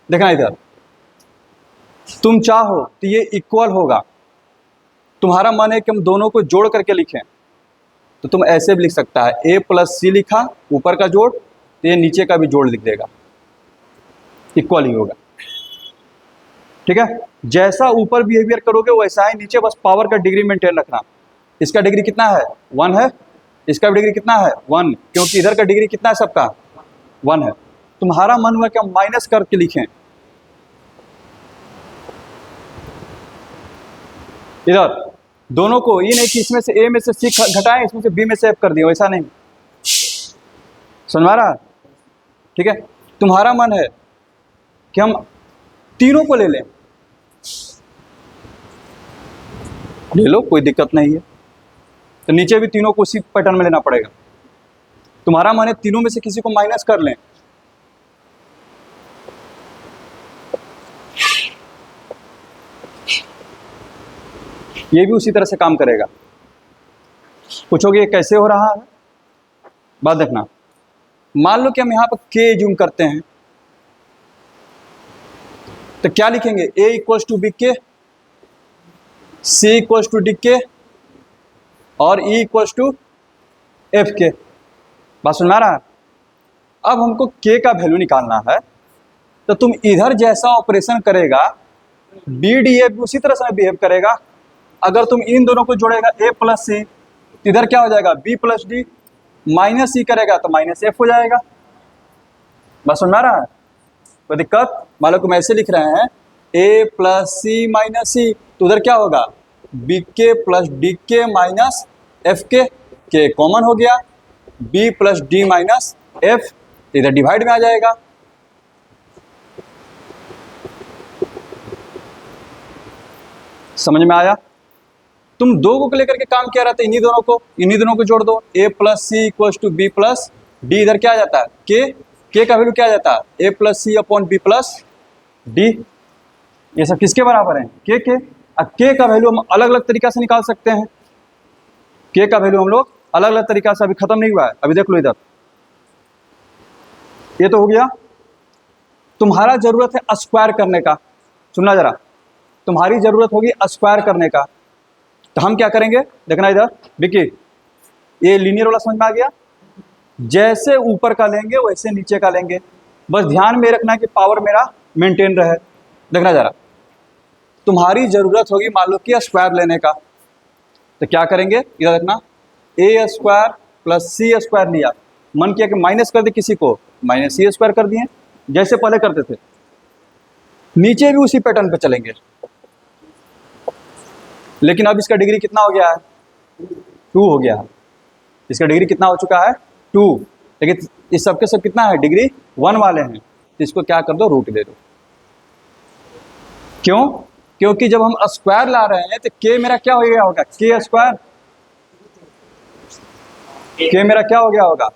देखना इधर, तुम चाहो तो ये इक्वल होगा, तुम्हारा मन है कि हम दोनों को जोड़ करके लिखें, तो तुम ऐसे भी लिख सकता है, a प्लस सी लिखा ऊपर का जोड़, तो ये नीचे का भी जोड़ लिख देगा, इक्वल ही होगा। ठीक है, जैसा ऊपर बिहेवियर करोगे वैसा ही नीचे, बस पावर का डिग्री मेंटेन रखना। इसका डिग्री कितना है? 1 है। इसका डिग्री कितना है? 1, क्योंकि इधर का डिग्री कितना है? सबका 1 है। तुम्हारा मन हुआ कि हम माइनस करके लिखें, इधर दोनों को, ये नहीं कि इसमें से ए में से सी घटाएं, इसमें से बी में से एफ कर दिए, वैसा नहीं। समझ में आ रहा? ठीक है, तुम्हारा मन है कि हम तीनों को ले लें, ले लो, कोई दिक्कत नहीं है। तो नीचे भी तीनों को उसी पैटर्न में लेना पड़ेगा। तुम्हारा मन है तीनों में से किसी को माइनस कर लें, ये भी उसी तरह से काम करेगा। पूछोगे ये कैसे हो रहा है? बात देखना, मान लो कि हम यहाँ पर के जूम करते हैं, तो क्या लिखेंगे? a इक्वल्स टू बी के, c इक्वल्स टू डी के, और e इक्वल्स टू एफ के। बात सुन में आ रहा है? अब हमको k का वैल्यू निकालना है, तो तुम इधर जैसा ऑपरेशन करेगा बी डी एफ उसी तरह से बिहेव करेगा। अगर तुम इन दोनों को जोड़ेगा a प्लस सी, इधर क्या हो जाएगा? b प्लस डी, माइनस सी करेगा तो माइनस एफ हो जाएगा। बात सुन में आ रहा है? कोई दिक्कत? मान लो कि हम ऐसे लिख रहे हैं a प्लस सी माइनस सी, तो उधर क्या होगा? बी के प्लस डी के माइनस एफ के कॉमन हो गया, b plus D minus F, इधर डिवाइड में आ जाएगा। समझ में आया? तुम दो को लेकर के काम किया रहता है, इन्हीं दोनों को जोड़ दो, a plus C equals to B plus D, इधर क्या आ जाता है? के का वैल्यू क्या आ जाता है? a plus C upon B plus D. ये सब किसके बराबर है? के। अब के का वैल्यू हम अलग अलग तरीका से निकाल सकते हैं। के का वैल्यू हम लोग अलग अलग तरीका से, अभी खत्म नहीं हुआ है, अभी देख लो इधर, ये तो हो गया। तुम्हारा जरूरत है स्क्वायर करने का, सुनना जरा, तुम्हारी जरूरत होगी स्क्वायर करने का, तो हम क्या करेंगे, देखना इधर विकी, ये लीनियर वाला समझ में आ गया, जैसे ऊपर का लेंगे वैसे नीचे का लेंगे, बस ध्यान में रखना कि पावर मेरा मेंटेन रहे। देखना जरा, तुम्हारी जरूरत होगी मान लो कि स्क्वायर लेने का, तो क्या करेंगे, इधर देखना, ए स्क्वायर प्लस सी स्क्वायर लिया, मन किया कि माइनस कर दे किसी को, माइनस सी स्क्वायर कर दिए, जैसे पहले करते थे। नीचे भी उसी पैटर्न पे चलेंगे, लेकिन अब इसका डिग्री कितना हो गया है, 2 हो गया है, इसका डिग्री कितना हो चुका है, 2, लेकिन इस सबके सब कितना है, डिग्री 1 वाले हैं, तो इसको क्या कर दो, रूट दे दो। क्यों, क्योंकि जब हम स्क्वायर ला रहे हैं तो के मेरा क्या हो गया होगा, के स्क्वायर, के मेरा क्या हो गया होगा,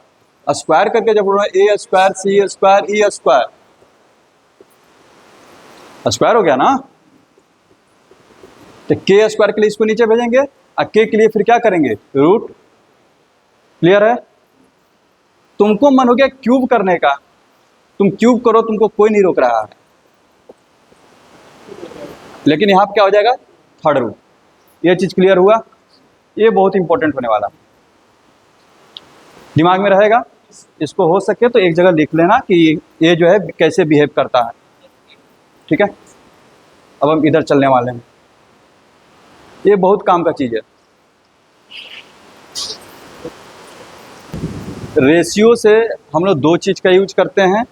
स्क्वायर करके जब बोल रहे हैं ए स्क्वायर सी स्क्वायर ई स्क्वायर, स्क्वायर हो गया ना, तो के स्क्वायर के लिए इसको नीचे भेजेंगे और के के लिए फिर क्या करेंगे, रूट। क्लियर है, तुमको मन हो गया क्यूब करने का, तुम क्यूब करो, तुमको कोई नहीं रोक रहा है, लेकिन यहां क्या हो जाएगा, थर्ड रूट। ये चीज क्लियर हुआ, ये बहुत इंपॉर्टेंट होने वाला, दिमाग में रहेगा, इसको हो सके तो एक जगह लिख लेना कि ये जो है कैसे बिहेव करता है। ठीक है, अब हम इधर चलने वाले हैं, ये बहुत काम का चीज है। रेशियो से हम लोग 2 चीज का यूज करते हैं,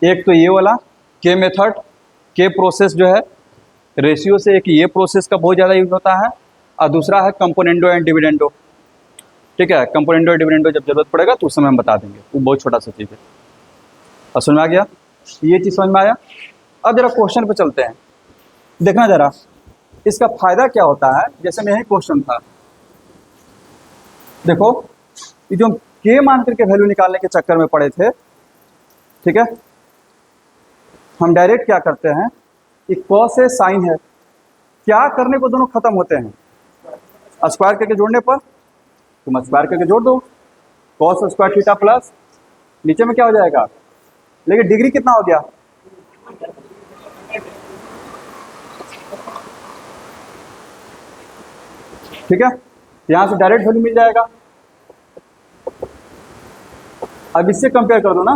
एक तो ये वाला के मेथड, के प्रोसेस जो है रेशियो से, एक ये प्रोसेस का बहुत ज़्यादा यूज होता है, और दूसरा है कंपोनेंडो एंड डिविडेंडो। ठीक है, कंपोनेंडो एंड डिविडेंडो जब जरूरत पड़ेगा तो उस समय हम बता देंगे, वो बहुत छोटा सा चीज़ है। और समझ में आ गया, ये चीज़ समझ में आया। अब जरा क्वेश्चन पे चलते हैं, देखना जरा इसका फायदा क्या होता है। जैसे में यही क्वेश्चन था, देखो ये जो हम के मान करके वैल्यू निकालने के चक्कर में पड़े थे, ठीक है, हम डायरेक्ट क्या करते हैं, एक कॉस है साइन है, क्या करने को दोनों खत्म होते हैं, स्क्वायर करके जोड़ने पर तुम स्क्वायर करके जोड़ दो, कॉस स्क्वायर थीटा प्लस नीचे में क्या हो जाएगा, लेकिन डिग्री कितना हो गया, ठीक है, यहां से डायरेक्ट वैल्यू मिल जाएगा। अब इससे कंपेयर कर दो ना,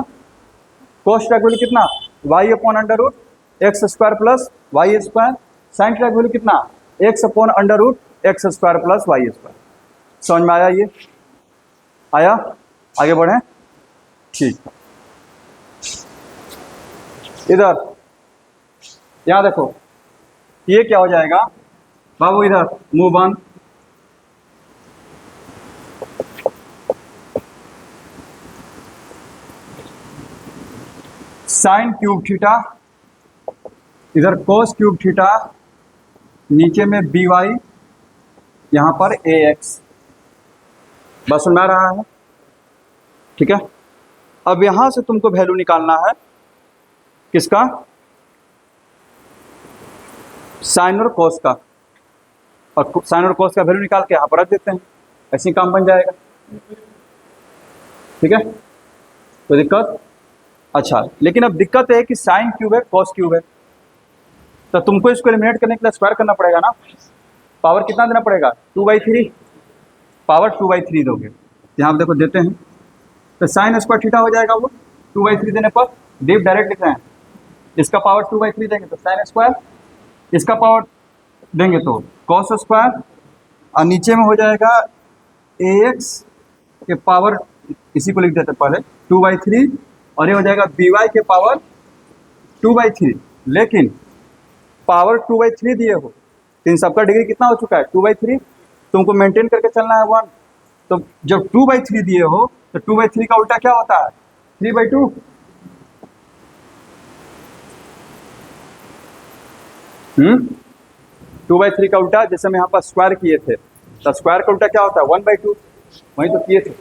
कॉस का वैल्यू कितना, Y upon under root X square plus Y square, sine का वैल्यू कितना, X upon under root X square plus Y square. समझ में आया, ये आया, आगे बढ़े, ठीक। इधर यहां देखो, ये क्या हो जाएगा बाबू, इधर मुंह बंद, साइन क्यूब थीटा, इधर कोस क्यूब थीटा, नीचे में बी वाई, यहां पर ए एक्स, बस सुन में आ रहा है, ठीक है। अब यहां से तुमको वैल्यू निकालना है किसका, साइन और कोस का, और साइन और कोस का वैल्यू निकाल के यहां पर रख देते हैं, ऐसे ही काम बन जाएगा। ठीक है, कोई दिक्कत, अच्छा, लेकिन अब दिक्कत है कि साइन क्यूब है कॉस क्यूब है, तो तुमको इसको एलिमिनेट करने के लिए स्क्वायर करना पड़ेगा ना, पावर कितना देना पड़ेगा, 2/3, पावर 2/3 दोगे, यहाँ देखो देते हैं, तो साइन स्क्वायर थीटा हो जाएगा वो 2/3 देने पर, डीप डायरेक्ट लिख रहे हैं, इसका पावर 2/3 देंगे तो साइन स्क्वायर, इसका पावर देंगे तो कॉस स्क्वायर, और नीचे में हो जाएगा ए एक्स के पावर, इसी को लिख देते पहले 2/3, और ये हो जाएगा बी वाई के पावर 2/3, लेकिन पावर 2/3 दिए हो, तो इन सबका डिग्री कितना हो चुका है, 2/3, तुमको मेंटेन करके चलना है 1, तो जब 2/3 दिए हो तो 2/3 का उल्टा क्या होता है, 3/2। 2/3 का उल्टा, जैसे हम यहाँ पर स्क्वायर किए थे, तो स्क्वायर का उल्टा क्या होता है, 1/2, वही तो किए थे,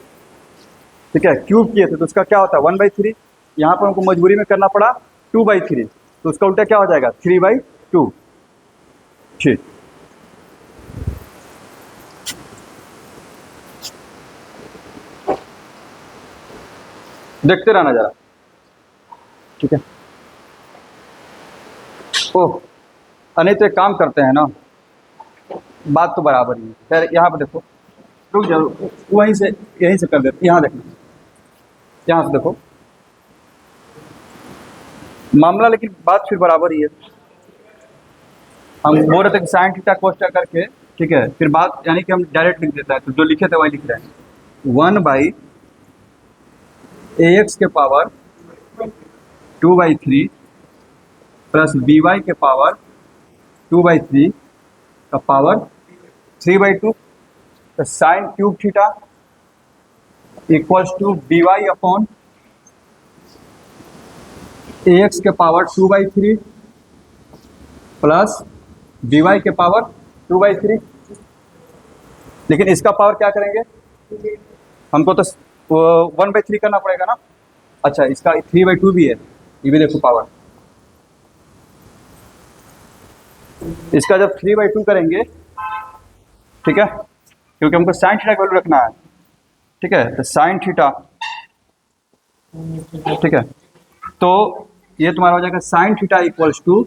ठीक है, क्यूब किए थे तो उसका क्या होता है 1/3, यहाँ पर हमको मजबूरी में करना पड़ा 2/3, तो उसका उल्टा क्या हो जाएगा 3/2। ठीक, देखते रहना जरा, ठीक है। ओह, नहीं तो एक काम करते हैं ना, बात तो बराबर ही है। खैर यहाँ पे देखो, रुक जाओ, वहीं से यहीं से कर देते, यहाँ देखो, यहाँ से देखो मामला, लेकिन बात फिर बराबर ही है। हम बोल रहे थे कि साइन थीटा कोस थीटा करके, ठीक है, फिर बात यानी कि हम डायरेक्ट लिख देता है, तो जो लिखे थे वही लिख रहे हैं। 1/ax के पावर 2/3 प्लस by के पावर 2/3 का पावर 3/2, तो sine cube theta equals to by upon ax के पावर 2/3 प्लस by के पावर 2/3। लेकिन इसका पावर क्या करेंगे, हमको तो 1/3 करना पड़ेगा ना। अच्छा, इसका 3/2 भी है, ये भी देखो पावर। इसका जब 3/2 करेंगे, ठीक है, क्योंकि हमको साइन थीटा का वैल्यू रखना है, ठीक है, तो साइन थीटा, ठीक है, तो ये तुम्हारा हो जाएगा sine theta equals to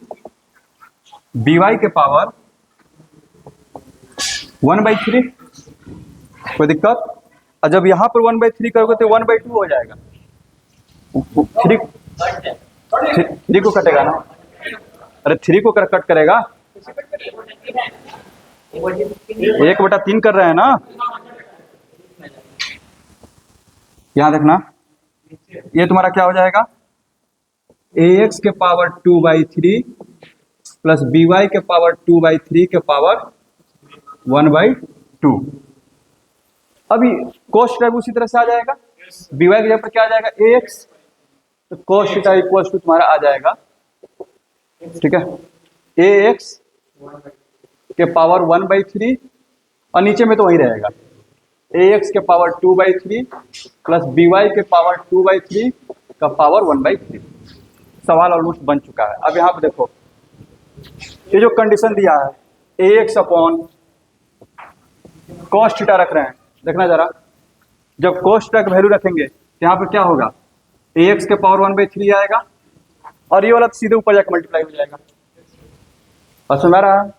by के पावर 1/3। कोई दिक्कत? और जब यहाँ पर 1/3 करोगे तो 1/2 हो जाएगा। 3 को कटेगा ना, अरे 3 को कट करेगा, 1/3 कर रहे हैं ना। यहाँ देखना, ये तुम्हारा क्या हो जाएगा, ax के पावर 2/3 प्लस by के पावर 2/3 के पावर 1/2। अभी कोस थीटा उसी तरह से आ जाएगा, by की जगह पर क्या आ जाएगा, ax, तो कोस थीटा इक्वल्स टू तुम्हारा आ जाएगा, ठीक है, ax के पावर 1/3, और नीचे में तो वही रहेगा, ax के पावर 2/3 प्लस by के पावर 2/3 का पावर 1/3। सवाल ऑलमोस्ट बन चुका है। अब यहाँ पे देखो, ये जो कंडीशन दिया है ax अपॉन cos थीटा रख रहे हैं, देखना जरा, जब cos थीटा का वैल्यू रखेंगे तो यहाँ पर क्या होगा, ax के पावर 1/3 आएगा, और ये वाला तो सीधे ऊपर जाकर मल्टीप्लाई हो जाएगा। और सुन रहा है,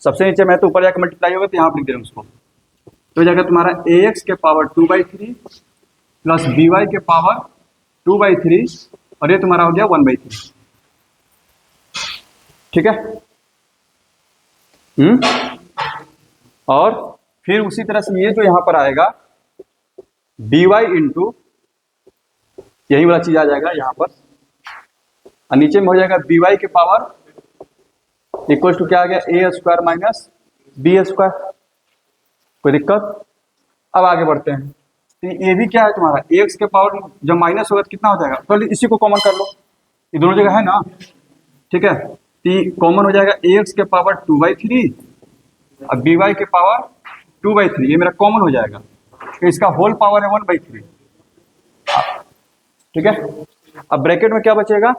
सबसे नीचे में तो ऊपर जाकर मल्टीप्लाई होगा, तो यहाँ पर लिख दे रहे हैं उसको, तो जाएगा तुम्हारा ax के पावर 2/3 प्लस by के पावर 2/3, और ये तुम्हारा हो गया 1/3, ठीक है। और फिर उसी तरह से ये जो यहां पर आएगा by इंटू यही वाला चीज आ जाएगा यहां पर, और नीचे में हो जाएगा by के पावर इक्वल टू क्या आ गया, a² माइनस b²। कोई दिक्कत? अब आगे बढ़ते हैं, तो ये भी क्या है तुम्हारा, x के पावर जब माइनस होगा तो कितना हो जाएगा, तो इसी को कॉमन कर लो, ये दोनों जगह है ना, ठीक है, तो कॉमन हो जाएगा ax के पावर 2/3 और by के पावर 2/3, ये मेरा कॉमन हो जाएगा, तो इसका होल पावर है 1/3, ठीक है। अब ब्रैकेट में क्या बचेगा,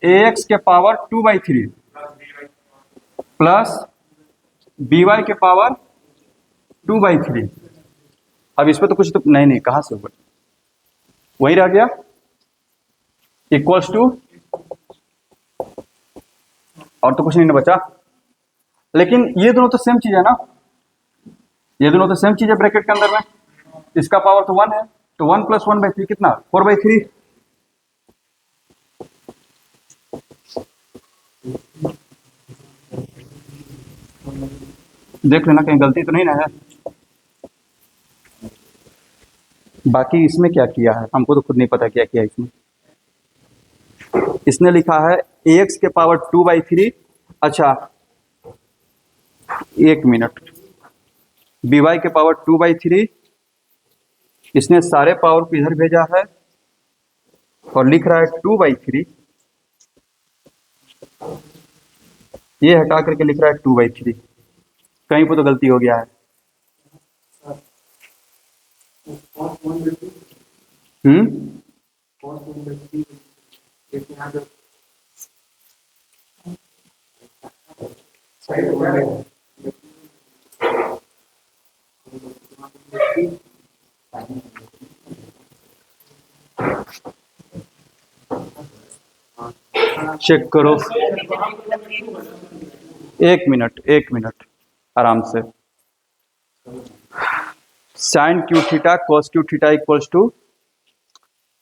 ax के पावर 2/3 प्लस by के पावर 2/3। अब इस पर तो कुछ तो नहीं कहाँ से होगा, वही रह गया, इक्वल्स टू, और तो कुछ नहीं बचा। लेकिन ये दोनों तो सेम चीज है ना, ये दोनों तो सेम चीज है ब्रैकेट के अंदर में, इसका पावर तो 1 है, तो 1 + 1/3 कितना, 4/3। देख लेना कहीं गलती तो नहीं ना है। बाकी इसमें क्या किया है हमको तो खुद नहीं पता क्या किया इसमें। इसने लिखा है ax के पावर 2/3, अच्छा एक मिनट, by के पावर 2/3, इसने सारे पावर को इधर भेजा है और लिख रहा है 2/3, ये हटा करके लिख रहा है 2/3, कहीं पर तो गलती हो गया है। चेक करो। एक मिनट आराम से। Sine cube theta cos cube theta equals to,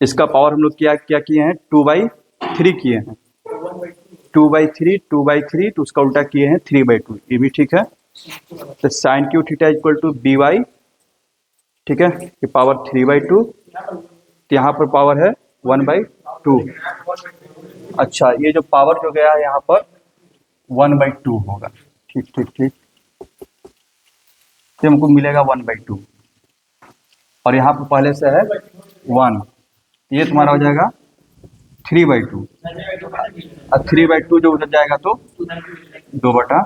इसका पावर हम लोग क्या क्या किए हैं, 2/3 किए हैं। 2/3 तो उसका उल्टा किए हैं 3/2, ये भी ठीक है। तो sine cube theta equal to B Y, ठीक है, ये पावर 3/2, तो यहाँ पर पावर है 1/2। अच्छा, ये जो पावर जो गया है यहाँ पर 1/2 होगा। ठीक ठीक ठीक, तो हमको मिलेगा 1/2, और यहाँ पर पहले से है 1, ये तुम्हारा हो जाएगा 3/2, और 3/2 जो उधर जाएगा तो 2/3।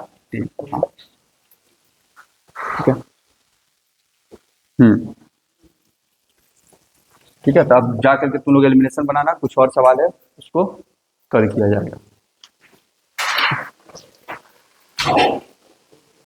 ठीक है। ठीक है, तो अब जा करके तुम लोग एलिमिनेशन बनाना, कुछ और सवाल है उसको कल किया जाएगा।